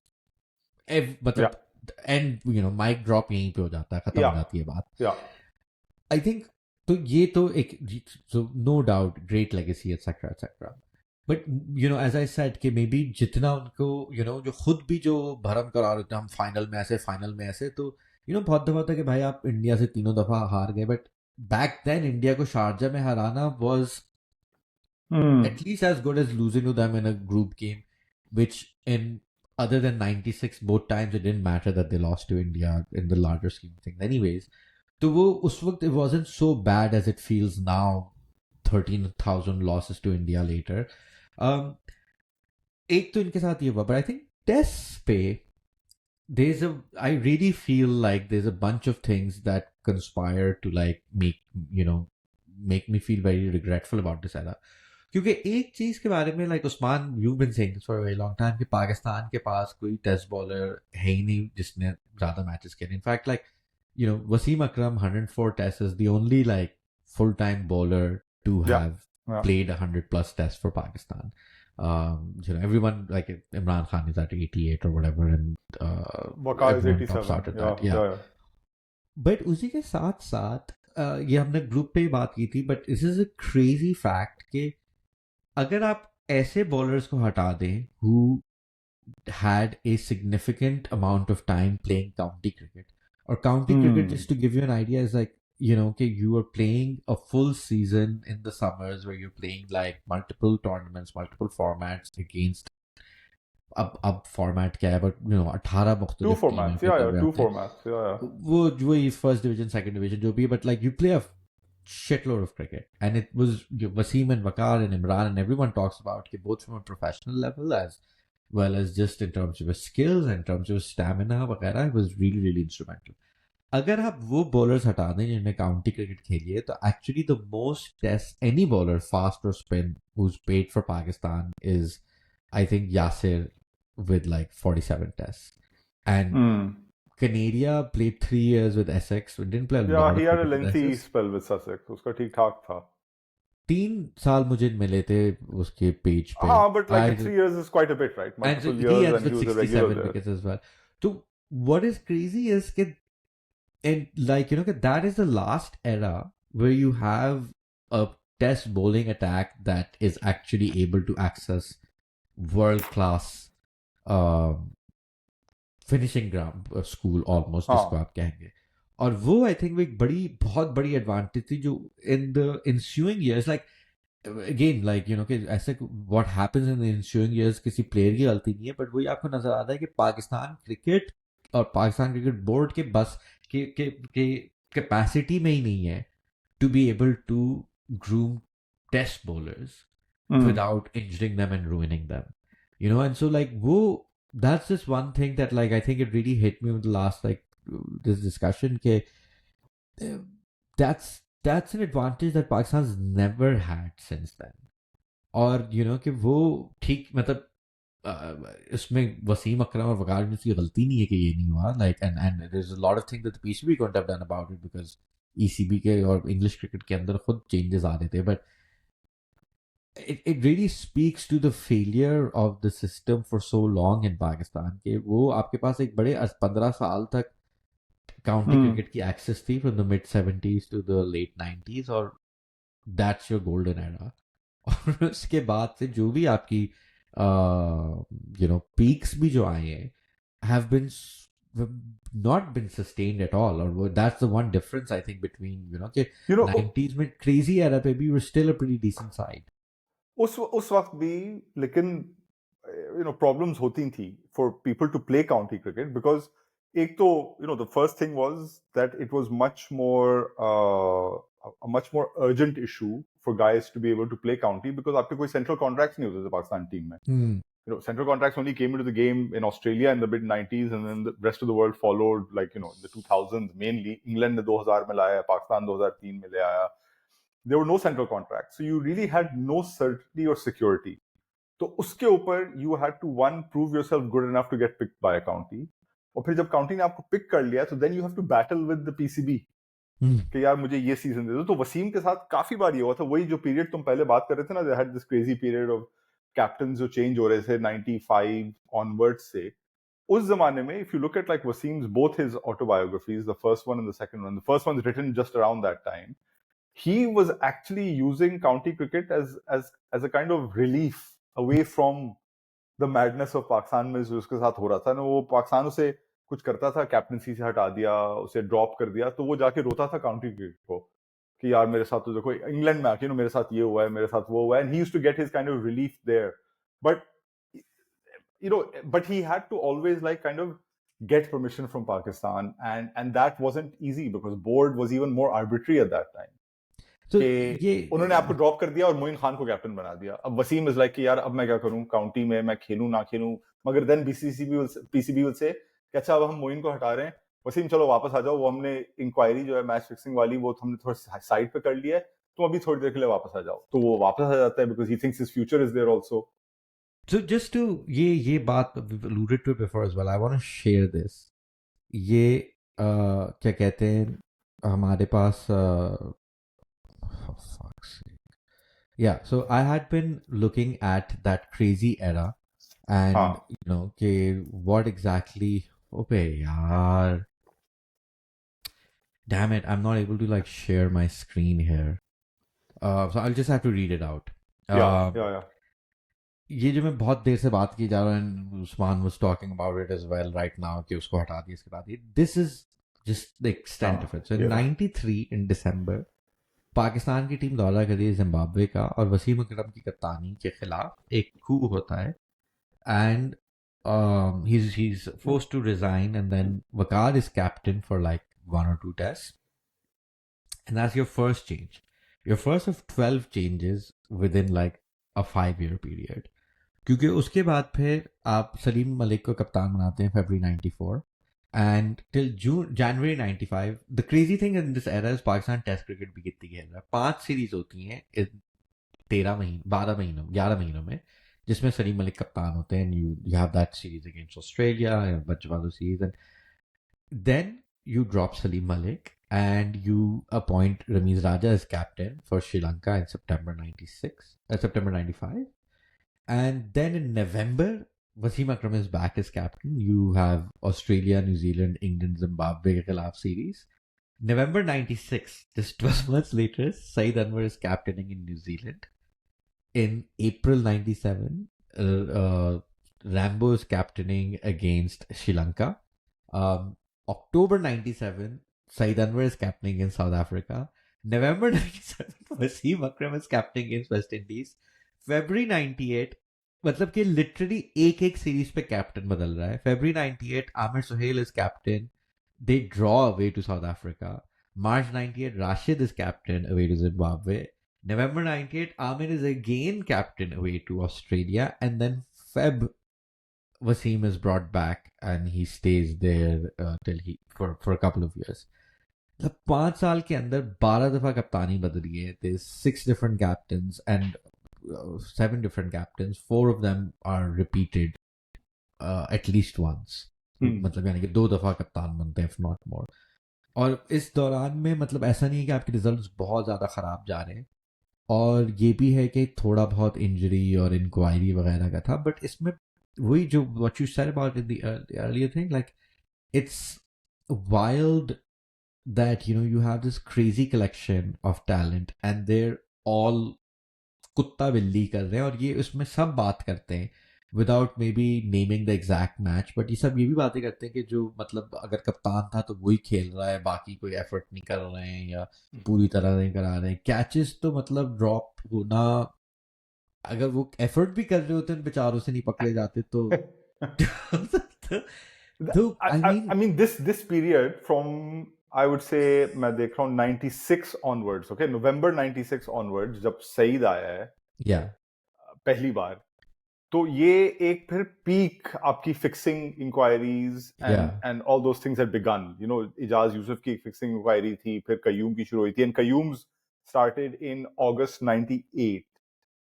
मतलब and you know mic drop यहीं पे हो जाता है खत्म हो जाती है बात आई थिंक तो ये तो एक no doubt great legacy et cetera et cetera but you know as I said कि मे बी जितना उनको यू नो जो खुद भी जो भरम करा रहे थे हम फाइनल में ऐसे तो यू नो बहुत दफा था कि भाई आप इंडिया से 3 दफा हार गए बट बैक देन इंडिया को शारजा में हराना was at least as good as losing to them in a group game which in other than 96 both times it didn't matter that they lost to India in the larger scheme of things anyways तो वो उस वक्त it wasn't so bad as it feels now 13,000 losses to India later एक तो इनके साथ ये हुआ but I think टेस्ट पे there's a I really feel like there's a bunch of things that conspire to like make me feel very regretful about this era क्योंकि एक चीज के बारे में like Usman you been saying this for a very long time कि पाकिस्तान के पास कोई test bowler है ही नहीं जिसने ज्यादा मैचेस खेले in fact like you know Wasim Akram 104 tests is the only like full-time bowler to have played 100 plus tests for Pakistan. You know everyone like Imran Khan is at 88 or whatever and Waqar is 87 out at that yeah. But उसी के साथ साथ ये हमने group पे ही बात की थी but this is a crazy fact कि अगर आप ऐसे बॉलर्स को हटा दें who had a significant amount of time playing county cricket or county cricket just to give you an idea is like you know okay you are playing a full season in the summers where you're playing like multiple tournaments multiple formats against अब format क्या है but you no 18 मुख्तलिफ two formats वो first division second division जो भी है but like you play a shitload of cricket and it was Wasim and Waqar and Imran and everyone talks about it both from a professional level as well as just in terms of his skills and in terms of his stamina वगैरह it was really really instrumental अगर आप वो bowlers हटा दें जिन्होंने county cricket खेली है, तो actually the most test any bowler fast और spin who's played for Pakistan is I think Yasir with like 47 tests. And Canaria played 3 years with Essex. Didn't play a Yeah, lot he of had a cricket with lengthy Essex. spell with Sussex. उसका ठीक ठाक था. 3 साल मुझे मिले थे उसके page पे. हाँ, but like I 3 years is quite a bit, right? and so Multiple he years, ends and he with was a regular 67 there. wickets as well. So what is crazy is that, and like that is the last era where you have a test bowling attack that is actually able to access world class finishing ground school almost जिसको हाँ. आप कहेंगे. और वो I think एक बहुत बड़ी advantage थी जो in the ensuing years like again like कि ऐसे what happens in the ensuing years किसी प्लेयर की गलती नहीं है, बट वही आपको नजर आता है कि पाकिस्तान क्रिकेट और पाकिस्तान क्रिकेट बोर्ड के बस के कैपेसिटी में ही नहीं है to be able to groom test bowlers without injuring them and ruining them. And so like whoa, that's just one thing that like I think it really hit me with the last like this discussion ke, uh, that's an advantage that Pakistan's never had since then. और कि वो ठीक मतलब इसमें वसीम अकरम और वकार में उसकी गलती नहीं है कि ये नहीं हुआ like and there is a lot of things that the PCB couldn't have done about it because ECB के और इंग्लिश क्रिकेट के अंदर खुद चेंजेस आ रहे थे, but it really speaks to the failure of the system for so long in Pakistan कि वो आपके पास एक बड़े 15 साल तक काउंटी क्रिकेट की एक्सेस थी from the mid 70s to the late 90s और दैट्स योर गोल्डन एरा. और उसके बाद से जो भी आपकी पीक्स भी जो आए हैं have been not been sustained at all. और that's the one difference I think between कि 90s में crazy era पे भी we're still a pretty decent side. उस वक्त भी लेकिन प्रॉब्लम्स होती थी for people to play county cricket because एक तो the first thing was that it was much more urgent issue for guys to be able to play county because आपके कोई सेंट्रल कॉन्ट्रैक्ट्स नहीं होते थे पाकिस्तान टीम में. Central contracts only came into the game in Australia in the mid 90s, and then the rest of the world followed, like in the 2000s mainly. England ने 2000 में लाया, पाकिस्तान 2003 में ले आया. There were no central contracts, so you really had no certainty or security. तो उसके ऊपर you had to one prove yourself good enough to get picked by a county, और फिर जब काउंटी ने आपको पिक कर लिया तो then you have to battle with the PCB कि यार मुझे ये सीजन दे दो. तो वसीम के साथ काफी बार ये हुआ था. वही जो पीरियड तुम पहले बात कर रहे थे ना, they had this crazy period of captain जो चेंज हो रहे थे 95 ऑनवर्ड से. उस जमाने में if you look at like Wasim's both his autobiographies, the first one and the second one, the first one's written just around that time, he was actually using county cricket as a kind of relief away from the madness of Pakistan में जो उसके साथ हो रहा था ना. वो पाकिस्तान उसे कुछ करता था, कैप्टनसी से हटा दिया, उसे ड्रॉप कर दिया, तो वो जाके रोता था काउंटी क्रिकेट को कि यार मेरे साथ तो देखो इंग्लैंड में आके मेरे साथ ये हुआ है, मेरे साथ वो हुआ है, and he used to get his kind of relief there. But but he had to always like kind of get permission from Pakistan, and that wasn't easy because board was even more arbitrary at that time. तो ये उन्होंने आपको drop कर दिया और मोइन खान को captain बना दिया. अब वसीम इज लाइक कि यार अब मैं क्या करूं, काउंटी में मैं खेलूं ना खेलूं. मगर देन पीसीबी विल से कि अच्छा अब हम मोइन को हटा रहे हैं, वसीम चलो वापस आ जाओ, वो हमने इंक्वायरी जो है मैच फिक्सिंग वाली वो हमने थोड़ा साइड पे कर लिया है, तुम अभी थोड़ी देर के लिए वापस आ जाओ. तो वो वापस आ जाता है because he thinks his future is there also. So just to ये बात we've alluded to it before as well. I want to share this. ये क्या कहते हैं हमारे पास for fuck's sake. Yeah, so I had been looking at that crazy era and कि what exactly ओपे यार damn it, I'm not able to like share my screen here. So I'll just have to read it out. Yeah. ये जो मैं बहुत देर से बात की जा रहा हूँ, Usman was talking about it as well right now कि उसको हटा दिए, इसके बाद this is just the extent of it. So in 93 in December Pakistan की टीम दौरा करी जिम्बाब्वे का और वसीम अकरम की कप्तानी के खिलाफ एक कू होता है and he's forced to resign, and then Waqar is captain for like 1 or 2 tests, and that's your first change, your first of 12 changes within like a 5-year period. क्योंकि उसके बाद फिर आप सलीम मलिक को कप्तान बनाते हैं फरवरी 94, And till January 95, the crazy thing in this era is Pakistan Test cricket भी कितनी खेल रहा है. 5 सीरीज होती हैं इन 13 महीने 12 महीनों 11 महीनों में, जिसमें सलीम मलिक कप्तान होते हैं. You have that series against Australia, a bunch of other series, and then you drop Salim Malik and you appoint Ramiz Raja as captain for Sri Lanka in September 95. And then in November, Wasim Akram is back as captain. You have Australia, New Zealand, England, Zimbabwe ke khilaf series. November 96, just 12 months later, Saeed Anwar is captaining in New Zealand. In April 97, Rambo is captaining against Sri Lanka. October 97, Saeed Anwar is captaining in South Africa. November 97, Wasim Akram is captaining against West Indies. February 98, मतलब कि literally एक एक series पे captain बदल रहा है. February 98, Amir Sohail is captain. They draw away to South Africa. March 98, Rashid is captain away to Zimbabwe. November 98, Amir is again captain away to Australia. And then Feb, Wasim is brought back and he stays there till he for a couple of years. The 5 साल के अंदर 12 दफा कप्तानी बदली है. There's 6 different captains and 7 different captains. 4 of them are repeated at least once. मतलब यानी कि 2 दफा कप्तान बनते हैं, if not more. और इस दौरान में मतलब ऐसा नहीं है कि आपके रिजल्ट्स बहुत ज़्यादा ख़राब जा रहे हैं, और ये भी है कि थोड़ा बहुत इंजरी और इंक्वायरी वगैरह का था. बट इसमें वही जो what you said about in the earlier thing, like it's wild that you have this crazy collection of talent and they're all कुत्ता बिल्ली कर रहे हैं, और ये उसमें सब बात करते हैं without may be naming the exact match. But ये सब ये भी बातें करते हैं कि जो मतलब अगर कप्तान था तो वही खेल रहा है, बाकी कोई एफर्ट नहीं कर रहे हैं या पूरी तरह नहीं करा रहे हैं. कैचेस तो मतलब ड्रॉप होना, अगर वो एफर्ट भी कर रहे होते हैं बेचारों से नहीं पकड़े जाते तो I mean this period from, I would say, मैं देख रहा हूँ 96 onwards, okay, November 96 onwards जब सईद आया है पहली बार, तो ये एक फिर पीक आपकी fixing inquiries and all those things had begun. Ijaz Yousuf की फिक्सिंग इंक्वायरी थी, फिर कयूम की शुरू हुई थी, and कयूम्स started in August 98,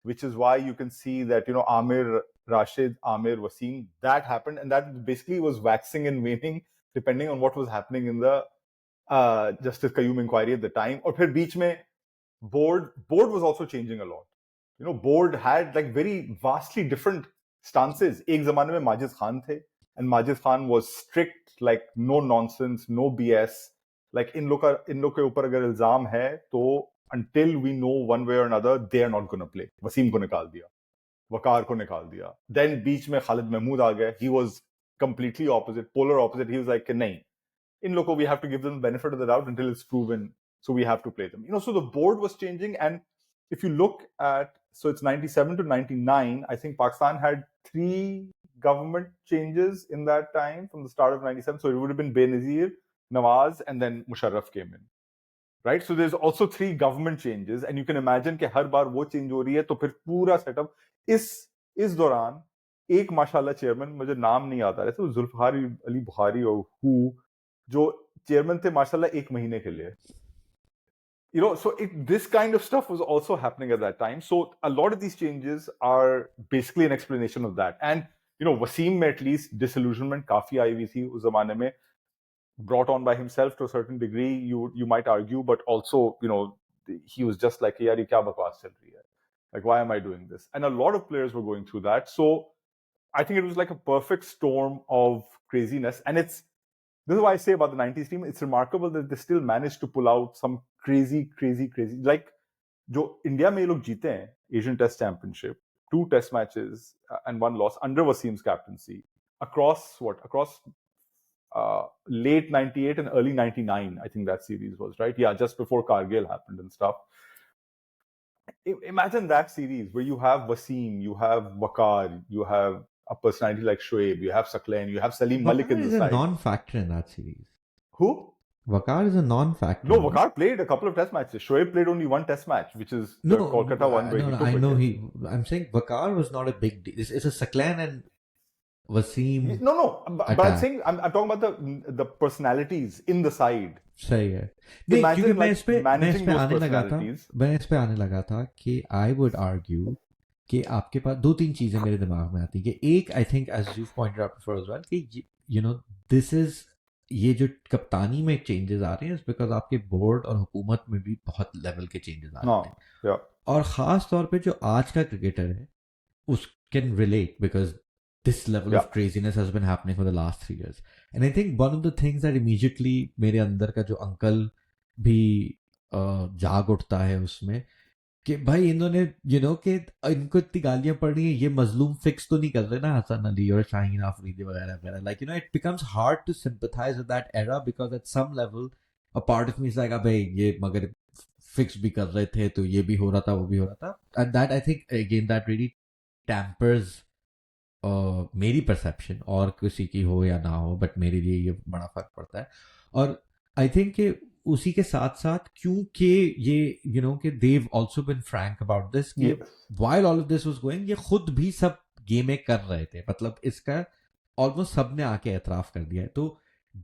which is why you can see that Amir, Rashid, Amir, Wasim, that happened, and that basically was waxing and waning depending on what was happening in the Justice Qayyum inquiry at the time. और फिर बीच में board was also changing a lot. Board had like very vastly different stances. एक जमाने में माजिद खान थे, and Majid Khan was strict, like no nonsense, no BS. Like इन लोग के ऊपर अगर इल्जाम है तो until we know one way or another, they are not going to play. Wasim को निकाल दिया, वकार को निकाल दिया. Then बीच में खालिद महमूद आ गया. He was completely opposite, polar opposite. He was like, नहीं, in loco we have to give them the benefit of the doubt until it's proven, so we have to play them. So the board was changing, and if you look at, so it's 97 to 99, I think Pakistan had 3 government changes in that time from the start of 97. So it would have been Benazir, Nawaz, and then Musharraf came in, right? So there's also 3 government changes, and you can imagine कि हर बार वो change हो रही है, तो फिर पूरा setup इस दौरान एक माशाल्लाह चेयरमैन, मुझे नाम नहीं आता है, तो जुल्फिकार अली बुखारी और हु जो चेयरमैन थे माशाल्लाह 1 महीने के लिए. So this kind of stuff was also happening at that time. So a lot of these changes are basically an explanation of that. And Wasim में at least disillusionment काफी आई हुई थी उस जमाने में, brought on by himself to a certain degree, you might argue, but also he was just like, yaar ye kya bakwas chal rahi hai, like why am I doing this? And a lot of players were going through that. So I think it was like a perfect storm of craziness. And this is why I say about the 90s team, it's remarkable that they still managed to pull out some crazy, like जो India में ये लोग जीते हैं Asian test championship, 2 test matches and 1 loss under Wasim's captaincy across late 98 and early 99, I think that series was, right? Yeah, just before Kargil happened and stuff. Imagine that series where you have Wasim, you have Waqar, you have a personality like Shoaib, you have Sakleen, you have Salim Malik in the side. Waqar is a non-factor in that series. Who? Waqar is a non-factor. No, Waqar played a couple of test matches. Shoaib played only 1 test match, which is the Kolkata one. I know I'm saying Waqar was not a big deal. It's a Sakleen and Wasim No, but I'm attack. saying I'm talking about the personalities in the side. सही है। नहीं, क्योंकि Imagine like मैं इस managing पे those आने लगा था। personalities. मैं इस पे आने लगा था कि आई वुड आर्ग्यू कि आपके पास दो तीन चीजें मेरे दिमाग में आती हैं कि एक, I think as you pointed out before as well, कि यू नो दिस इज, ये जो कप्तानी में चेंजेस आ रहे हैं बिकॉज आपके बोर्ड और हुकूमत में भी बहुत लेवल के चेंजेस आ रहे हैं। No, yeah, और ख़ास तौर पे जो आज का क्रिकेटर है us can relate because this level yeah. of craziness has been happening for the last 3 years. And I think one of the things that immediately मेरे अंदर का जो अंकल भी जाग उठता है उसमें कि भाई इन्होंने कि इनको इतनी गालियां पड़ रही है, ये मजलूम फिक्स तो नहीं कर रहे ना हसन अली और शाहीन आफरीदी वगैरह वगैरह, like it becomes hard to sympathize with that era because at some level a part of me is like अबे ये मगर फिक्स भी कर रहे थे तो ये भी हो रहा था वो भी हो रहा था, and that I think again that really tampers मेरी परसेप्शन, और किसी की हो या ना हो, बट मेरे लिए ये बड़ा फर्क पड़ता है। और आई थिंक कि उसी के साथ साथ क्योंकि ये कि they've also been frank about this कि Yes. While all of this was going ये खुद भी सब गेमें कर रहे थे, मतलब इसका ऑलमोस्ट सबने आके एतराफ कर दिया है। तो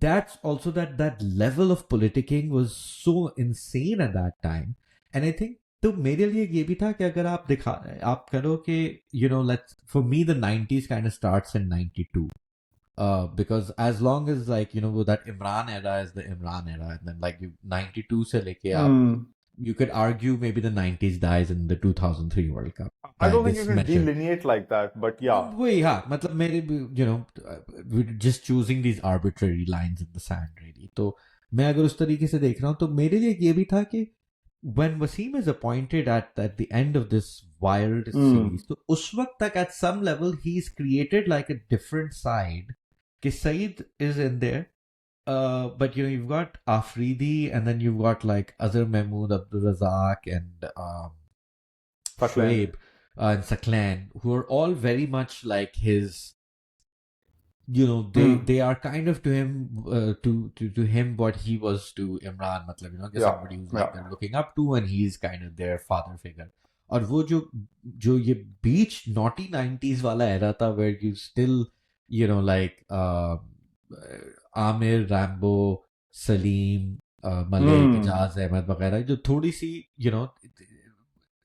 that's also that level of politicking was so insane at that time. And I think तो मेरे लिए ये भी था कि अगर आप करो कि let's for me the 90s kind of starts in 92, because as long as like that Imran era is the Imran era, and then like you 92 से लेके आप, Hmm. you could argue maybe the 90s dies in the 2003 World Cup I by don't think you this can measure. delineate like that, but yeah. वही, हाँ, मतलब मेरे we're just choosing these arbitrary lines in the sand really। तो मैं अगर उस तरीके से देख रहा हूँ तो मेरे लिए ये भी था कि when Wasim is appointed at the end of this wild Hmm. series, तो उस वक्त तक at some level he's created like a different side कि Saeed is in there, but you've got Afridi, and then you've got like Azhar Mahmood, Abdul Razak, and Pakistan. Shoaib and Saklan, who are all very much like his. Hmm. They are kind of to him, to him what he was to Imran, matlab, Yeah, somebody who's yeah. like they're looking up to, and he's kind of their father figure. और वो जो ये बीच naughty 90s वाला era था where you still like Amir, Rambo, Saleem, Malik, Hmm. Ijaz Ahmed वगैरह, जो थोड़ी सी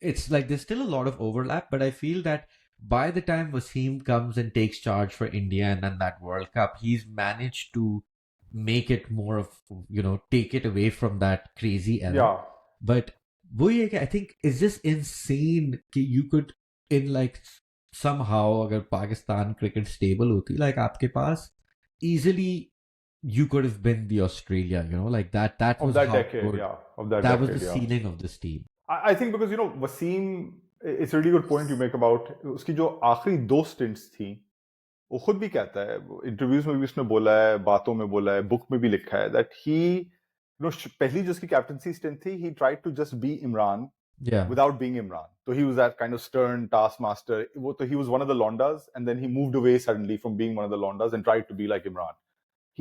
it's like there's still a lot of overlap, but I feel that by the time Wasim comes and takes charge for India and then that World Cup, he's managed to make it more of, take it away from that crazy era. Yeah. But वही है कि I think it's just insane कि you could, in like somehow अगर Pakistan cricket stable होती, like आपके पास easily you could have been the Australia, like that Of was that how decade, good, yeah. Of that that was the decade, yeah. ceiling of this team. I think because Wasim, it's a really good point you make about उसकी जो आखिरी दो stints थी, वो खुद भी कहता है, इंटरव्यूज में भी उसने बोला है, बातों में बोला है, बुक में भी लिखा है that he पहली जो उसकी कैप्टनसी स्टिंट थी, he tried to just be Imran Yeah. without being Imran. So he was that kind of stern taskmaster. So he was one of the Londas, and then he moved away suddenly from being one of the Londas and tried to be like Imran.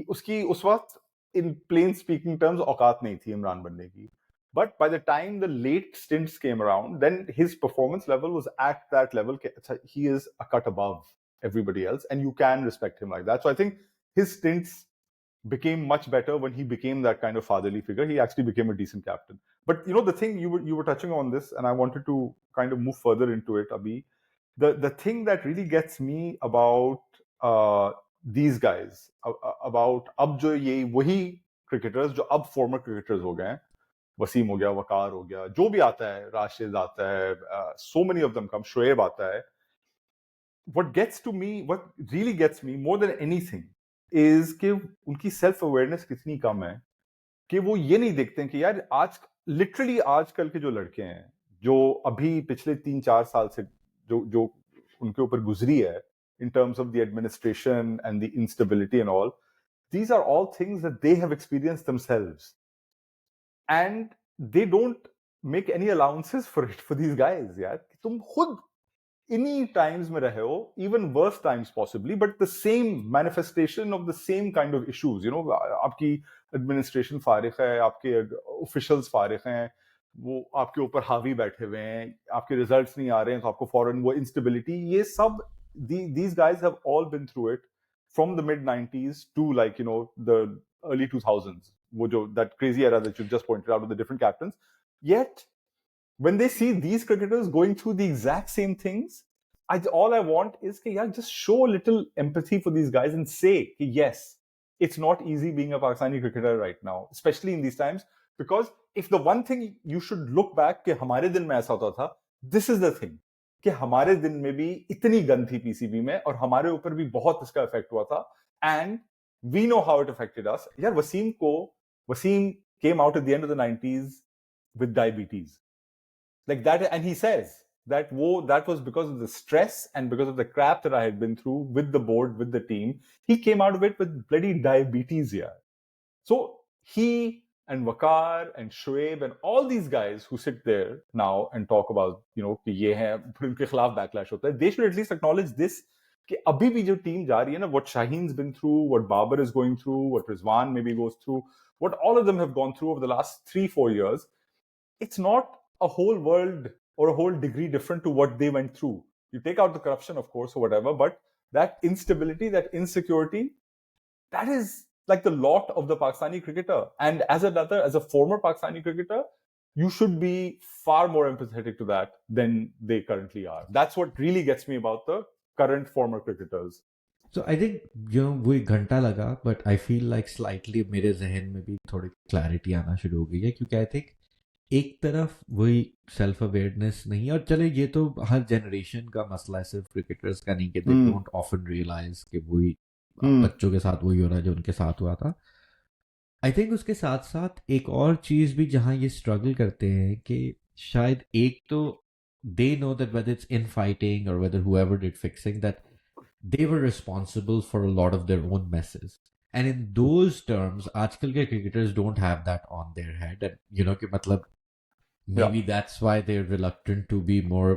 उसकी उस वक्त इन plane speaking terms औकात नहीं थी इमरान बनने की. But by the time the late stints came around, then his performance level was at that level. He is a cut above everybody else, and you can respect him like that. So I think his stints became much better when he became that kind of fatherly figure. He actually became a decent captain. But the thing you were touching on this, and I wanted to kind of move further into it, Abhi. The thing that really gets me about these guys, about अब जो ये वही cricketers जो अब former cricketers हो गए हैं, वसीम हो गया, वकार हो गया, जो भी आता है, राशिद आता है, so many of them come, Shoaib आता है. What really gets me more than anything is कि उनकी self awareness कितनी कम है कि वो ये नहीं देखते हैं कि यार आज लिटरली आजकल के जो लड़के हैं जो अभी पिछले 3-4 साल से जो जो उनके ऊपर गुजरी है in terms of the administration and the instability and all, these are all things that they have experienced themselves, and they don't make any allowances for it for these guys. यार तुम खुद इन्हीं times में रहे हो, even worse times possibly, but the same manifestation of the same kind of issues. आपकी administration फारिग है, आपके officials फारिग हैं, वो आपके ऊपर हावी बैठे हुए हैं, आपके results नहीं आ रहे हैं तो आपको फौरन वो instability, ये सब these guys have all been through it from the mid 90s to, like, the early 2000s, that crazy era that you just pointed out with the different captains. Yet when they see these cricketers going through the exact same things, all I want is just show a little empathy for these guys and say, yes, it's not easy being a Pakistani cricketer right now, especially in these times. Because if the one thing you should look back कि हमारे दिन में ऐसा होता था, this is the thing कि हमारे दिन में भी इतनी गंद थी पीसीबी में और हमारे ऊपर भी बहुत इसका इफेक्ट हुआ था, and we know how it affected us. यार Wasim came out at the end of the 90s with diabetes like that, and he says that was because of the stress and because of the crap that I had been through with the board, with the team. He came out of it with bloody diabetes here. So he and Waqar and Shoaib and all these guys who sit there now and talk about, कि ये है, फिर उनके खिलाफ backlash होता है, they should at least acknowledge this, कि अभी भी जो team जा रही है ना, what Shaheen's been through, what Babar is going through, what Rizwan maybe goes through, what all of them have gone through over the last 3-4 years, it's not a whole world or a whole degree different to what they went through. You take out the corruption, of course, or whatever, but that instability, that insecurity, that is like the lot of the Pakistani cricketer. And as a former Pakistani cricketer, you should be far more empathetic to that than they currently are. That's what really gets me about the current former cricketers. So I think, वो एक घंटा लगा, but I feel like slightly मेरे जहन में भी थोड़ी clarity आना शुरू हो गई है, क्योंकि I think एक तरफ वही सेल्फ अवेयरनेस नहीं, और चले ये तो हर जनरेशन का मसला है, सिर्फ क्रिकेटर्स का नहीं, कि दे डोंट ऑफन रियलाइज कि वही बच्चों के साथ वही हो रहा है जो उनके साथ हुआ था. आई थिंक उसके साथ साथ एक और चीज भी जहां ये स्ट्रगल करते हैं कि शायद एक तो they know that whether it's in fighting और whether whoever did fixing, that they were responsible for a lot of their own messes. And in those terms, आजकल के cricketers don't have that on their head. And कि मतलब maybe that's why they're reluctant to be more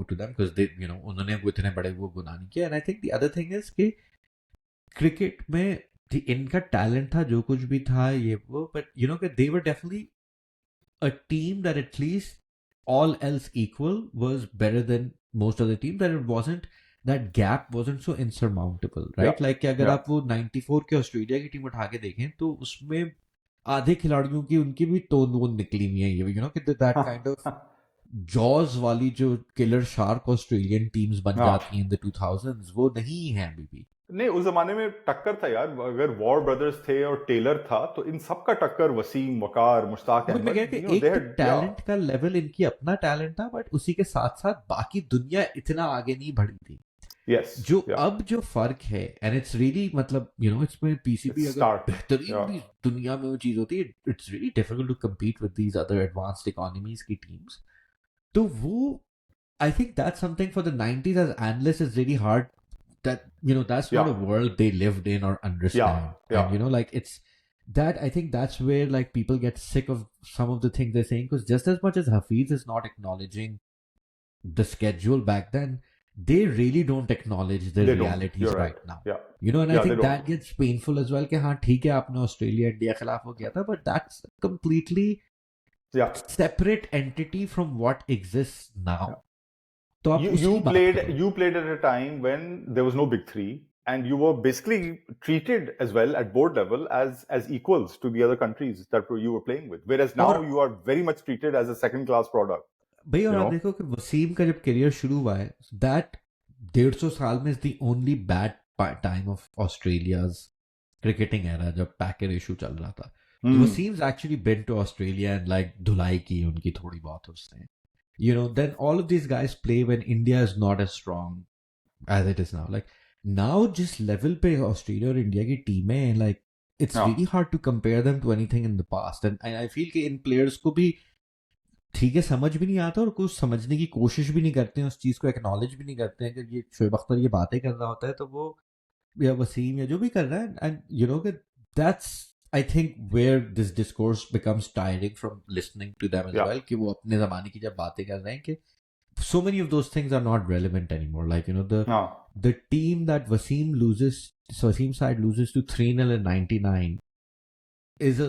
to them, because they उन्होंने वो इतने बड़े वो गुनाह नहीं किया. And I think the other thing is कि cricket में इनका talent था, जो कुछ भी था ये वो, but कि they were definitely a team that at least all else equal was better than most other teams, that it wasn't, that gap wasn't so insurmountable, right? Like कि अगर आप वो 94 के ऑस्ट्रेलिया की टीम उठा के देखें तो उसमें आधे खिलाड़ियों की उनकी भी तोंद निकली हुई है, कि that kind of जॉज वाली जो किलर शार्क ऑस्ट्रेलियन टीम्स बन जाती हैं इन द 2000s, वो नहीं है अभी भी. नहीं, उस जमाने में टक्कर था यार. अगर वॉर ब्रदर्स थे और टेलर था तो इन सब का टक्कर, वसीम, वकार, मुश्ताक अहमद, एक टैलेंट का लेवल, इनकी अपना टैलेंट था, बट उसी के साथ साथ बाकी दुनिया इतना आगे नहीं बढ़ी थी. अब जो फर्क है, एंड इट्स रियली, मतलब इसमें पीसीबी अगर बेहतरीन दुनिया में वो चीज होती है, it's really difficult to compete with these other advanced economies की टीम्स. तो वो I think that's something for the 90s as analyst is really hard, that that's not a world they lived in or understand. And like it's that, I think that's where like people get sick of some of the things they're saying, because just as much as Hafeez is not acknowledging the schedule back then, they really don't acknowledge the realities right now. And I think that gets painful as well, कि हाँ ठीक है आपने Australia India खिलाफ हो गया था, but that's a completely separate entity from what exists now. So you played at a time when there was no big three, and you were basically treated as well at board level as equals to the other countries that you were playing with, whereas now you are very much treated as a second class product. भाई, और आप देखो कि वसीम का जब career शुरू हुआ है, that 150 साल में is the only bad time of Australia's cricketing era, जब पैकेट इशू चल रहा था. Wasim's actually been to Australia and like धुलाई की उनकी थोड़ी बहुत उसने. Then all of these guys play when India is not as strong as it is now. Like now, just level पे Australia और India की टीमें, like it's really hard to compare them to anything in the past. And I feel कि इन players को भी ठीक है समझ भी नहीं आता, और कुछ समझने की कोशिश भी नहीं करते हैं, उस चीज को एक्नॉलेज भी नहीं करते हैं कि ये शोएब अख्तर ये बातें कर रहा होता है तो वो या वसीम या जो भी कर रहा है. And that's I think where this discourse becomes tiring from listening to them as well, कि वो अपने ज़माने की जब बातें कर रहे हैं कि so many of those things are not relevant anymore. Like the team that Wasim side loses to 3-0 in 99, is a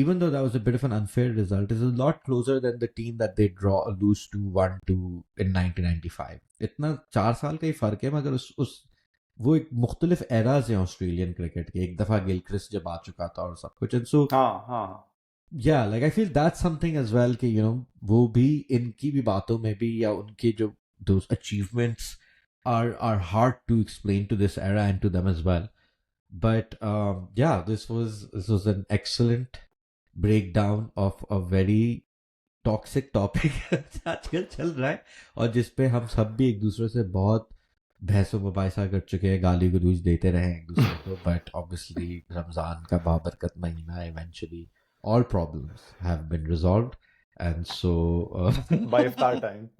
even though that was a bit of an unfair result, is a lot closer than the team that they draw lose to 1-2 in 1995. इतना 4 साल का ही फर्क है मगर उस वो एक मुख्तलिफ एराज हैं ऑस्ट्रेलियन क्रिकेट के. एक दफा गिलक्रिस्ट जब आ चुका था और सब कुछ. And so yeah, like I feel that's something as well कि वो भी इनकी भी बातों में भी या उनके जो those achievements are hard to explain to this era and to them as well. But yeah, this was an excellent breakdown of a very toxic topic आजकल चल रहा है और जिसपे हम सब भी एक दूसरे से बहुत बहसों मुबाहिसा कर चुके हैं, गाली गलौज देते रहे एक दूसरे को. But obviously रमजान का बाबरकत महीना, eventually all problems have been resolved. And so by iftar time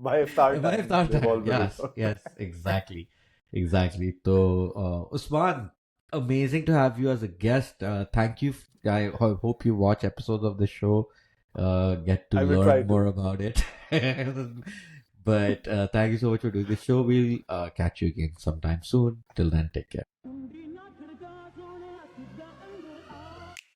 yes, exactly. So Usman, amazing to have you as a guest. Thank you. I hope you watch episodes of the show, get to learn more about it. But thank you so much for doing the show. We'll catch you again sometime soon. Till then, take care.